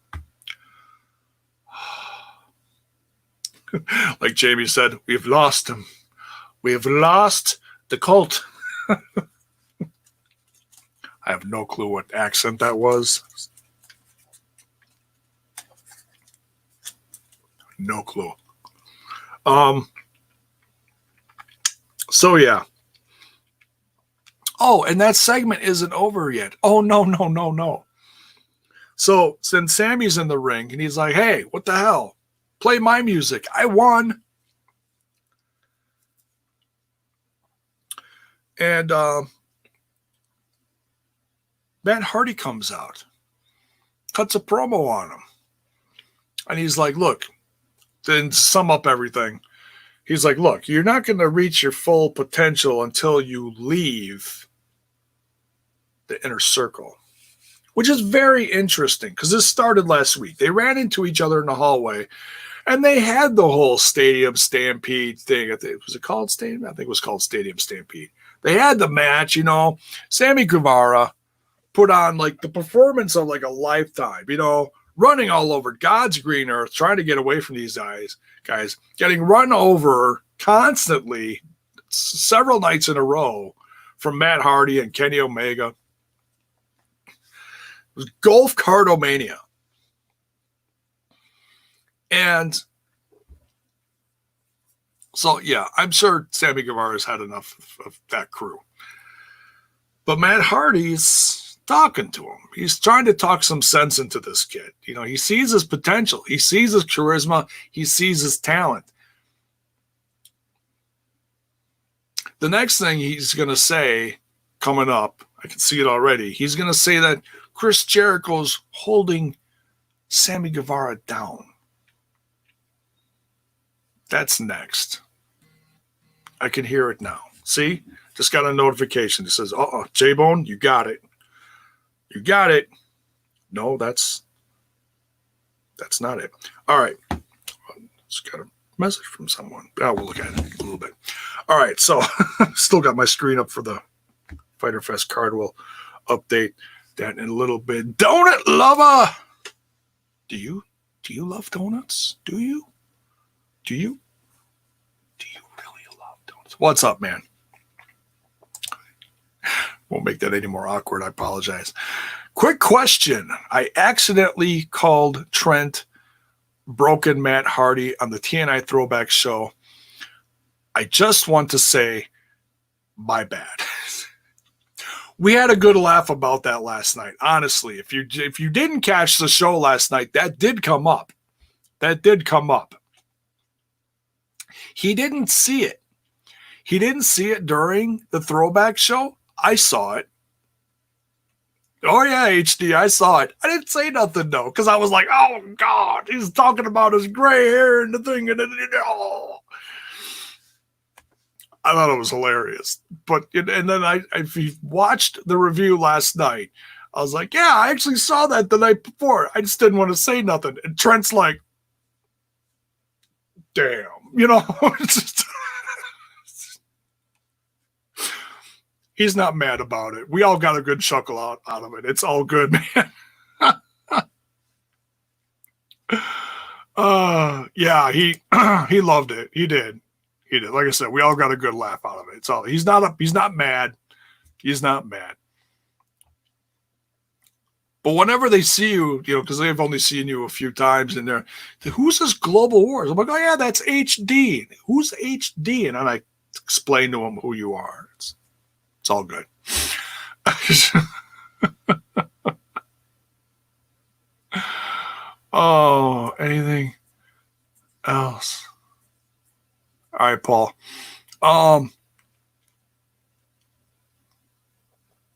like Jamie said, we've lost him. We have lost the Colt. I have no clue what accent that was. No clue. So yeah. Oh, and that segment isn't over yet. Oh, no. So since Sammy's in the ring and he's like, hey, what the hell? Play my music. I won. And Matt Hardy comes out, cuts a promo on him. And he's like, look, then sum up everything. He's like, look, you're not going to reach your full potential until you leave the inner circle, which is very interesting because this started last week. They ran into each other in the hallway, and they had the whole Stadium Stampede thing. Was it called Stadium? I think it was called Stadium Stampede. They had the match, Sammy Guevara put on like the performance of like a lifetime, running all over God's green earth, trying to get away from these guys, getting run over constantly several nights in a row from Matt Hardy and Kenny Omega. It was golf cartomania. And so, yeah, I'm sure Sammy Guevara's had enough of that crew. But Matt Hardy's talking to him. He's trying to talk some sense into this kid. He sees his potential. He sees his charisma. He sees his talent. The next thing he's going to say coming up, I can see it already, he's going to say that Chris Jericho's holding Sammy Guevara down. That's next. I can hear it now. See? Just got a notification. It says, J-Bone, you got it. You got it. No, that's not it. All right. Just got a message from someone. We'll look at it a little bit. All right. So still got my screen up for the Fighter Fest card. We'll update that in a little bit. Donut lover. Do you love donuts? Do you really love donuts? What's up, man? Won't make that any more awkward. I apologize. Quick question. I accidentally called Trent Broken Matt Hardy on the TNI Throwback Show. I just want to say my bad. We had a good laugh about that last night. Honestly, if you didn't catch the show last night, that did come up. He didn't see it. He didn't see it during the Throwback Show. I saw it. Oh, yeah, HD, I saw it. I didn't say nothing, though, because I was like, oh, God, he's talking about his gray hair and the thing. I thought it was hilarious. But, and then if you watched the review last night, I was like, yeah, I actually saw that the night before. I just didn't want to say nothing. And Trent's like, damn, it's just... He's not mad about it. We all got a good chuckle out of it. It's all good, man. Yeah, he loved it. He did. Like I said, we all got a good laugh out of it. It's all. He's not mad. He's not mad. But whenever they see you, because they've only seen you a few times, and they're, who's this Global Wars? I'm like, oh yeah, that's HD. Who's HD? And then I explain to him who you are. It's all good. Oh, anything else? All right, Paul.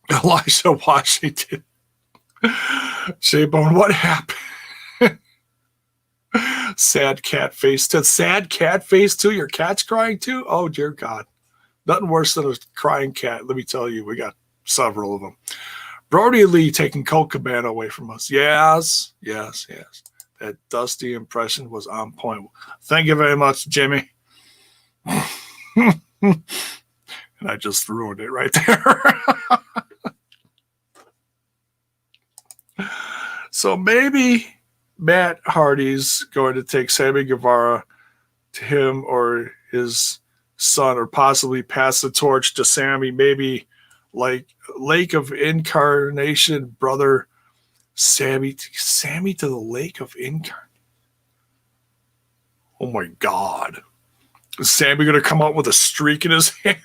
Elijah Washington. J-Bone, what happened? Sad cat face too. Sad cat face too? Your cat's crying too? Oh, dear God. Nothing worse than a crying cat. Let me tell you, we got several of them. Brody Lee taking Colt Cabana away from us. Yes. That Dusty impression was on point. Thank you very much, Jimmy. And I just ruined it right there. So maybe Matt Hardy's going to take Sammy Guevara to him or his son, or possibly pass the torch to Sammy, maybe like Lake of Incarnation, brother Sammy to the Lake of Incarnation. Oh my God. Is Sammy going to come out with a streak in his hair?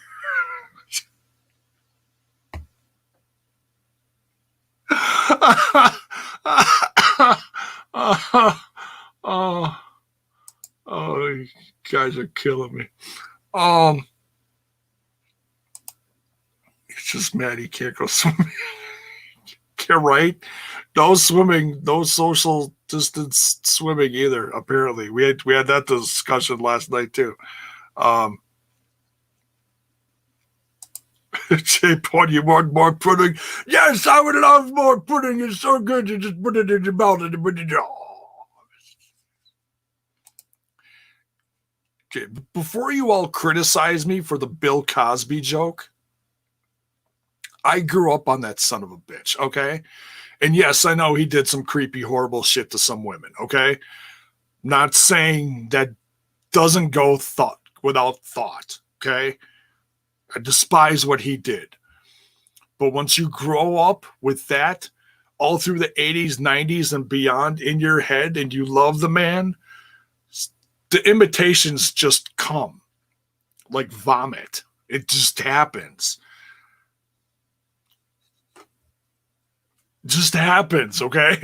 Oh, you guys are killing me. He's just mad he can't go swimming. You're right. No swimming, no social distance swimming either. Apparently, we had that discussion last night too. J-Pon, you want more pudding? Yes, I would love more pudding. It's so good to just put it in your mouth and put it. Okay, before you all criticize me for the Bill Cosby joke, I grew up on that son of a bitch, okay? And yes, I know he did some creepy, horrible shit to some women, okay? Not saying that doesn't go without thought, okay? I despise what he did. But once you grow up with that all through the 80s, 90s, and beyond in your head, and you love the man, the imitations just come like vomit. It just happens. Just happens, okay?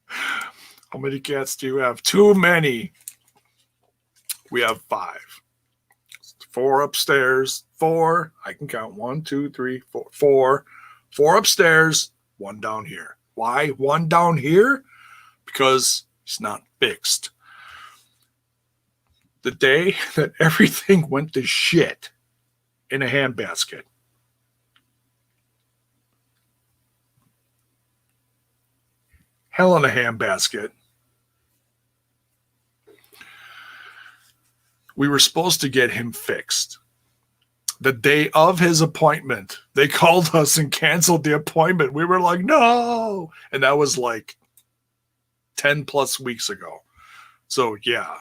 How many cats do you have? Too many. We have 5. 4 upstairs. 4. I can count 1, 2, 3, 4. 4. 4 upstairs. 1 down here. Why 1 down here? Because it's not fixed. The day that everything went to shit in a handbasket. Hell in a handbasket. We were supposed to get him fixed. The day of his appointment, they called us and canceled the appointment. We were like, no. And that was like 10 plus weeks ago. So yeah,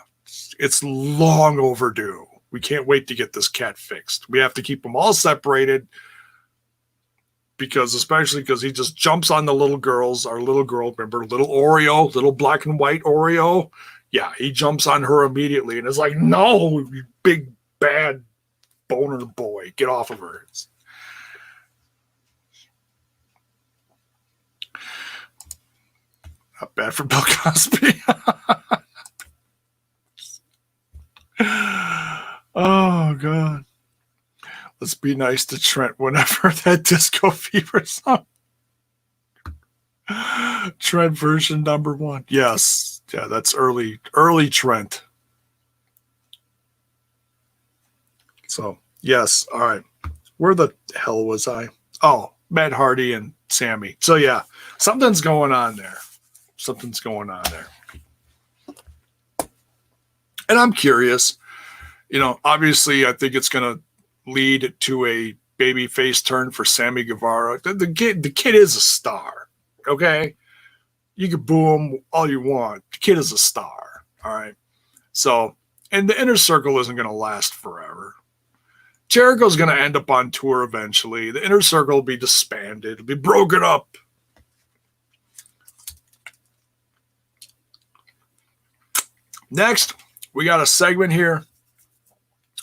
it's long overdue. We can't wait to get this cat fixed. We have to keep them all separated especially because he just jumps on the little girls. Our little girl, remember, little Oreo, little black and white Oreo. Yeah, he jumps on her immediately and is like, no, you big bad boner boy, get off of her. Not bad for Bill Cosby. Oh, God. Let's be nice to Trent whenever that Disco Fever song. Trent version number 1. Yes. Yeah, that's early Trent. So, yes. All right. Where the hell was I? Oh, Matt Hardy and Sammy. So, yeah, something's going on there. And I'm curious. Obviously, I think it's going to lead to a babyface turn for Sammy Guevara. The kid is a star, okay? You can boo him all you want. The kid is a star, all right? So, and the inner circle isn't going to last forever. Jericho's going to end up on tour eventually. The inner circle will be disbanded. It'll be broken up. Next, we got a segment here.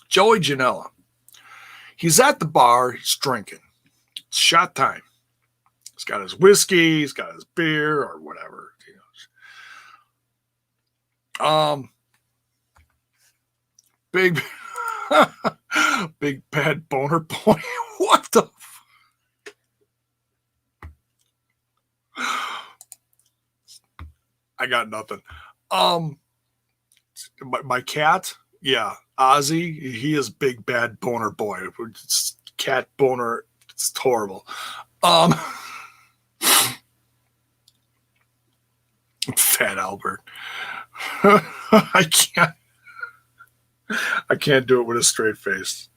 Joey Janela. He's at the bar. He's drinking. It's shot time. He's got his whiskey. He's got his beer or whatever. Big, big bad boner boy. What the? I got nothing. My cat. Yeah. Ozzy, he is big bad boner boy. It's cat boner. It's horrible. Fat Albert. I can't do it with a straight face.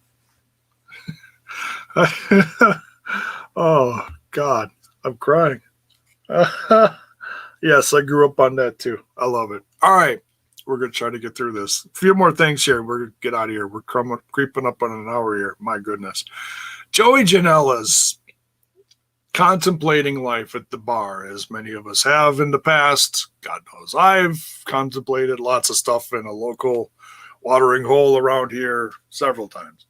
Oh God, I'm crying. Yes, I grew up on that too. I love it. All right. We're going to try to get through this. A few more things here. We're going to get out of here. We're creeping up on an hour here. My goodness. Joey Janela's contemplating life at the bar, as many of us have in the past. God knows I've contemplated lots of stuff in a local watering hole around here several times.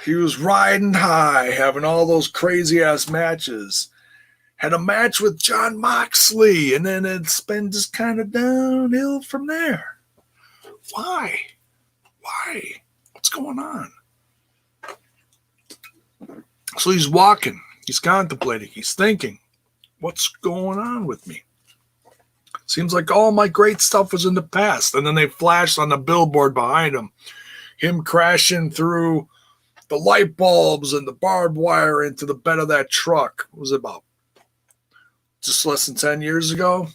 He was riding high, having all those crazy-ass matches. Had a match with John Moxley, and then it's been just kind of downhill from there. Why? What's going on? So he's walking. He's contemplating. He's thinking, what's going on with me? Seems like all my great stuff was in the past. And then they flashed on the billboard behind him crashing through the light bulbs and the barbed wire into the bed of that truck. What was it about? Just less than 10 years ago.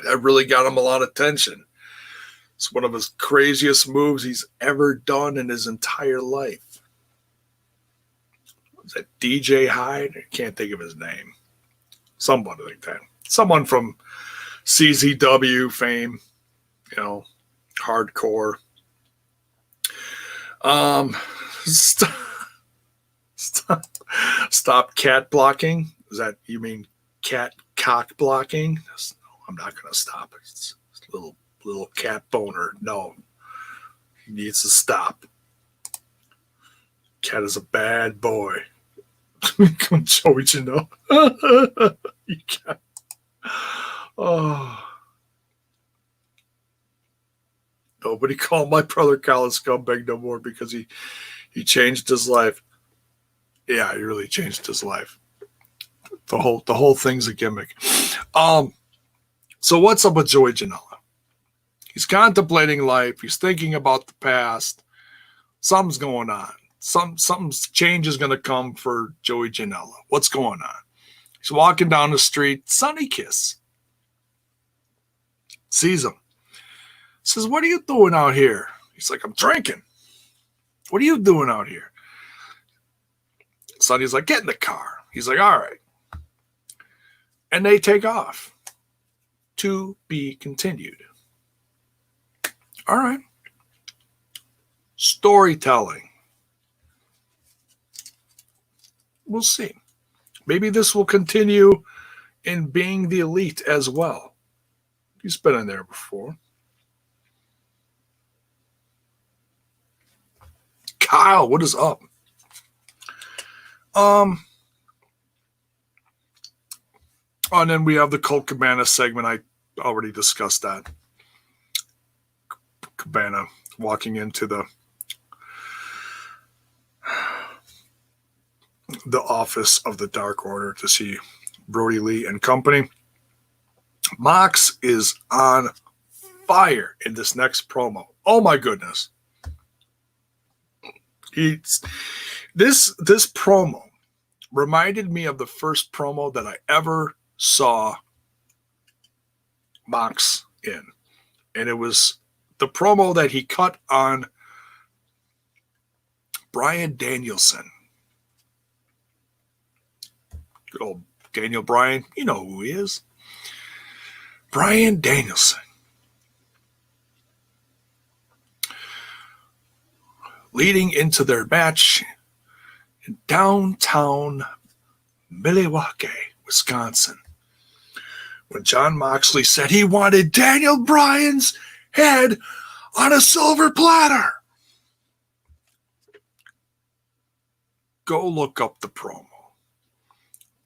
That really got him a lot of attention. It's one of his craziest moves he's ever done in his entire life. Was that DJ Hyde? I can't think of his name. Someone like that. Someone from CZW fame, hardcore. Stop cat blocking. Is that, you mean cat cock blocking? No, I'm not going to stop it. It's a little cat boner. No, he needs to stop. Cat is a bad boy. Come Joey, you can't. Oh. Nobody call my brother Colin scumbag no more because he changed his life. Yeah, he really changed his life. The whole thing's a gimmick. So what's up with Joey Janela? He's contemplating life. He's thinking about the past. Something's going on. Something's change is going to come for Joey Janela. What's going on? He's walking down the street. Sonny Kiss sees him. Says, "What are you doing out here?" He's like, "I'm drinking." "What are you doing out here?" Sonny's like, "Get in the car." He's like, "All right." And they take off. To be continued. All right. Storytelling. We'll see. Maybe this will continue in Being the Elite as well. He's been in there before. Kyle, what is up? And then we have the Colt Cabana segment. I already discussed that. Cabana walking into the office of the Dark Order to see Brody Lee and company. Mox is on fire in this next promo. Oh my goodness. This promo reminded me of the first promo that I ever saw Mox in. And it was the promo that he cut on Bryan Danielson. Good old Daniel Bryan. You know who he is. Bryan Danielson. Leading into their match in downtown Milwaukee, Wisconsin, when Jon Moxley said he wanted Daniel Bryan's head on a silver platter. Go look up the promo.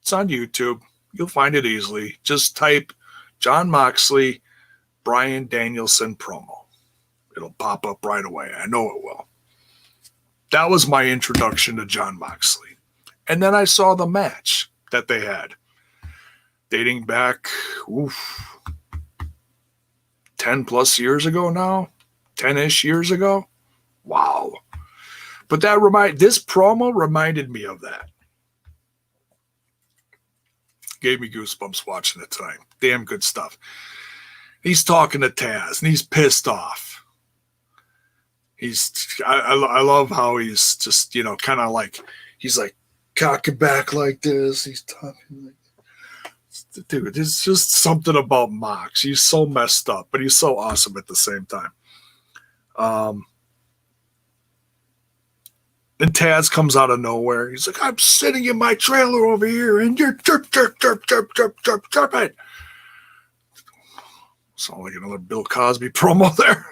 It's on YouTube. You'll find it easily. Just type Jon Moxley, Bryan Danielson promo. It'll pop up right away. I know it will. That was my introduction to Jon Moxley. And then I saw the match that they had. Dating back, 10 plus years ago now. 10-ish years ago. Wow. But this promo reminded me of that. Gave me goosebumps watching it tonight. Damn good stuff. He's talking to Taz and he's pissed off. I love how he's just, kind of like, he's like cocking back like this. He's talking like, dude, there's just something about Mox. He's so messed up, but he's so awesome at the same time. And Taz comes out of nowhere. He's like, "I'm sitting in my trailer over here and you're chirping." Sound like another Bill Cosby promo there.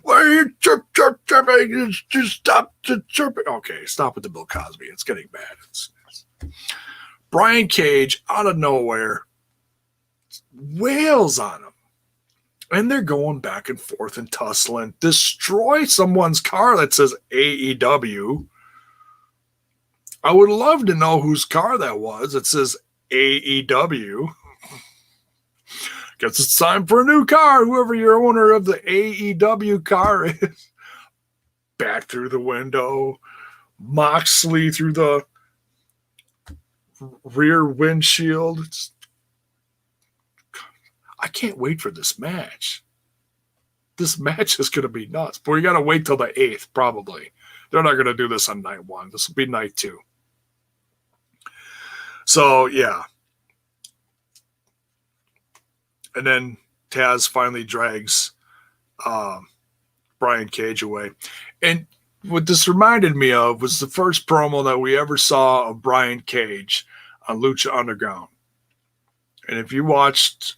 Why are you chirping? Just stop the chirping. Okay, stop with the Bill Cosby. It's getting bad. It's Brian Cage out of nowhere wails on him. And they're going back and forth and tussling. Destroy someone's car that says AEW. I would love to know whose car that was. It says AEW. Guess it's time for a new car. Whoever your owner of the AEW car is. Back through the window. Moxley through the rear windshield. I can't wait for this match. this match is going to be nuts. But we got to wait till the 8th, probably. They're not going to do this on night 1. This will be night 2. So, yeah. And then Taz finally drags Brian Cage away. And what this reminded me of was the first promo that we ever saw of Brian Cage on Lucha Underground. And if you watched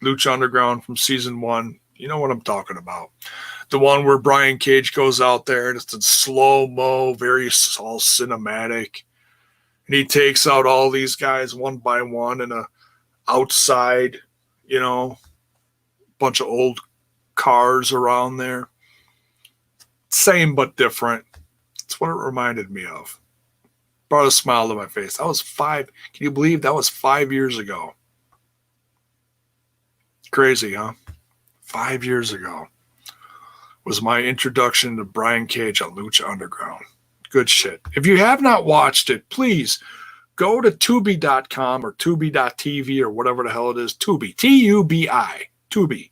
Lucha Underground from season 1, you know what I'm talking about. The one where Brian Cage goes out there and it's in slow-mo, very all cinematic. And he takes out all these guys one by one in a outside, you know, bunch of old cars around there. Same but different. That's what it reminded me of. Brought a smile to my face. That was 5. Can you believe that was 5 years ago? Crazy, huh? 5 years ago was my introduction to Brian Cage on Lucha Underground. Good shit. If you have not watched it, please go to Tubi.com or Tubi.tv or whatever the hell it is. Tubi. Tubi. Tubi.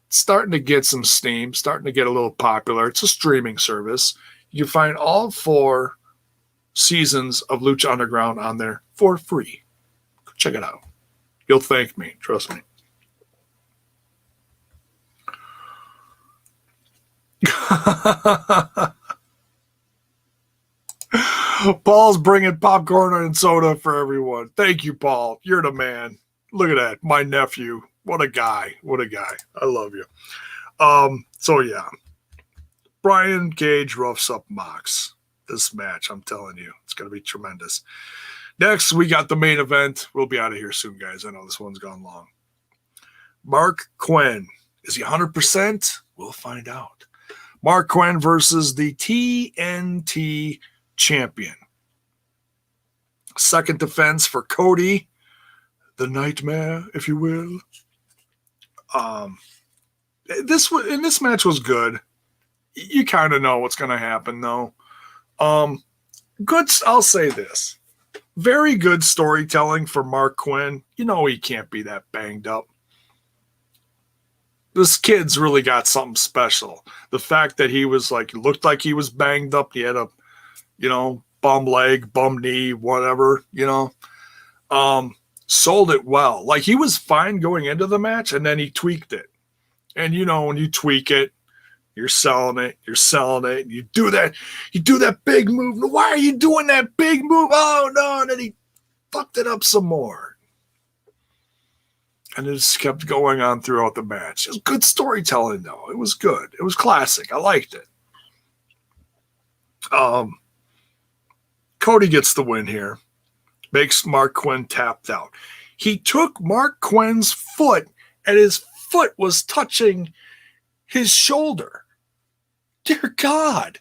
It's starting to get some steam, starting to get a little popular. It's a streaming service. You find all 4 seasons of Lucha Underground on there for free. Go check it out. You'll thank me. Trust me. Paul's bringing popcorn and soda for everyone. Thank you, Paul. You're the man. Look at that. My nephew. What a guy. What a guy. I love you. So, yeah. Brian Cage roughs up Mox. This match, I'm telling you, it's going to be tremendous. Next, we got the main event. We'll be out of here soon, guys. I know this one's gone long. Mark Quinn. Is he 100%? We'll find out. Mark Quinn versus the TNT champion. Second defense for Cody, the Nightmare, if you will. This match was good. You kind of know what's going to happen, though. Good. I'll say this: very good storytelling for Mark Quinn. You know he can't be that banged up. This kid's really got something special. The fact that he was looked like he was banged up. He had a, bum leg, bum knee, whatever, sold it well. Like, he was fine going into the match, and then he tweaked it. And, when you tweak it, you're selling it, and you do that big move. Why are you doing that big move? Oh, no, and then he fucked it up some more. And it just kept going on throughout the match. It was good storytelling, though. It was good. It was classic. I liked it. Cody gets the win here. Makes Mark Quinn tapped out. He took Mark Quinn's foot, and his foot was touching his shoulder. Dear God.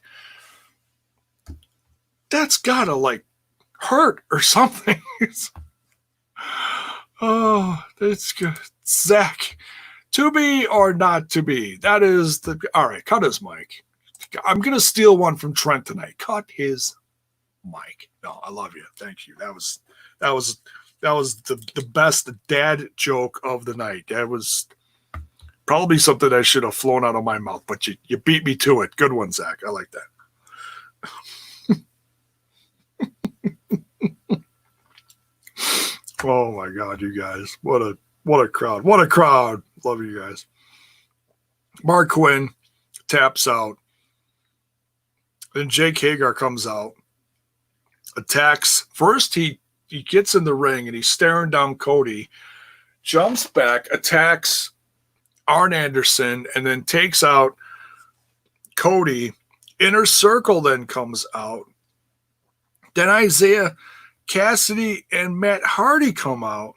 That's gotta, hurt or something. Oh, that's good. Zach, to be or not to be? That is the... All right, cut his mic. I'm going to steal one from Trent tonight. Cut his mic. No, I love you. Thank you. That was the best dad joke of the night. That was probably something that should have flown out of my mouth, but you beat me to it. Good one, Zach. I like that. Oh my God, you guys. What a crowd. What a crowd. Love you guys. Mark Quinn taps out. Then Jake Hager comes out. Attacks. First he gets in the ring and he's staring down Cody. Jumps back, attacks Arn Anderson, and then takes out Cody. Inner Circle then comes out. Then Isaiah Cassidy and Matt Hardy come out,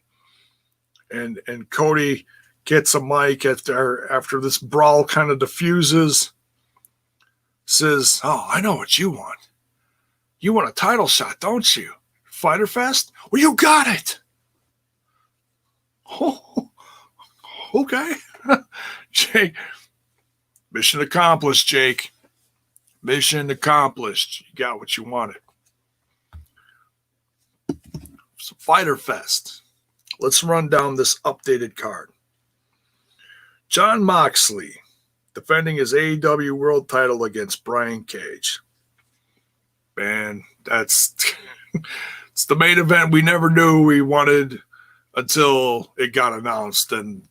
and Cody gets a mic after this brawl kind of diffuses. Says, "Oh, I know what you want. You want a title shot, don't you? Fyter Fest? Well, you got it." Oh, okay. Jake, mission accomplished, Jake. Mission accomplished. You got what you wanted. So Fyter Fest. Let's run down this updated card. Jon Moxley defending his AEW world title against Brian Cage. Man, that's it's the main event we never knew we wanted until it got announced. And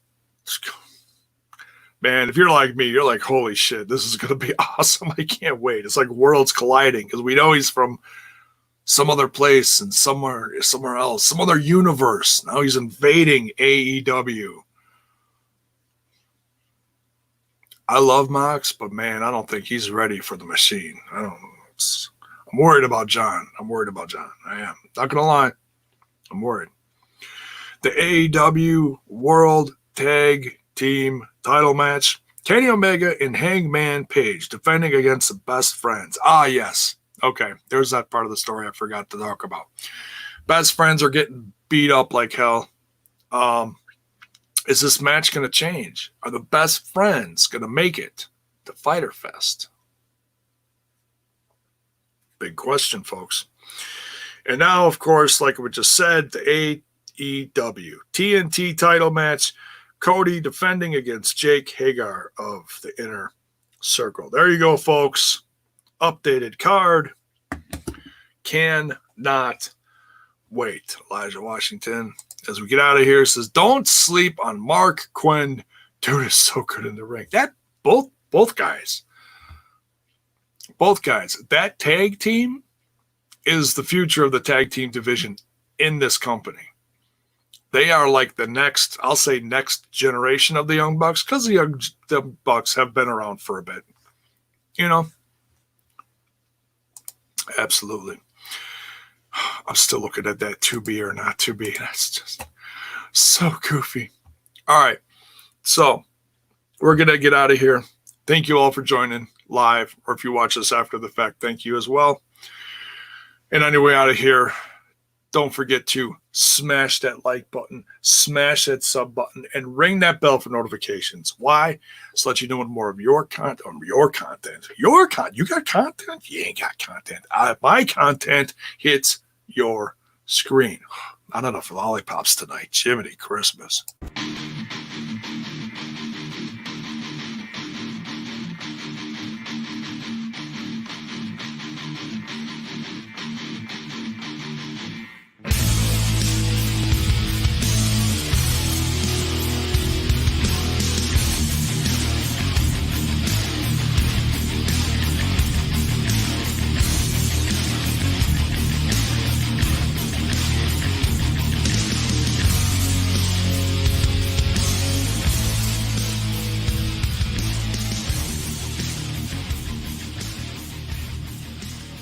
man, if you're like me, you're like, holy shit, this is going to be awesome. I can't wait. It's like worlds colliding because we know he's from some other place and somewhere else, some other universe. Now he's invading AEW. I love Mox, but man, I don't think he's ready for the machine. I don't know. I'm worried about John. I am. Not going to lie. I'm worried. The AEW World Tag Team title match. Kenny Omega and Hangman Page defending against the Best Friends. Ah, yes. Okay, there's that part of the story I forgot to talk about. Best Friends are getting beat up like hell. Is this match going to change? Are the Best Friends going to make it to Fyter Fest? Big question, folks. And now, of course, like we just said, the AEW TNT title match. Cody defending against Jake Hager of the Inner Circle. There you go, folks. Updated card. Cannot wait. Elijah Washington, as we get out of here, says, don't sleep on Mark Quinn. Dude is so good in the ring. That both guys. Both guys. That tag team is the future of the tag team division in this company. They are like the next, I'll say next generation of the Young Bucks, because the Bucks have been around for a bit. You know? Absolutely. I'm still looking at that to be or not to be. That's just so goofy. All right. So we're going to get out of here. Thank you all for joining live, or if you watch this after the fact, thank you as well. And on your way out of here, don't forget to smash that like button, smash that sub button, and ring that bell for notifications. Why? So let you know when more of your content. You got content? You ain't got content. My content hits your screen. Not enough lollipops tonight. Jiminy Christmas.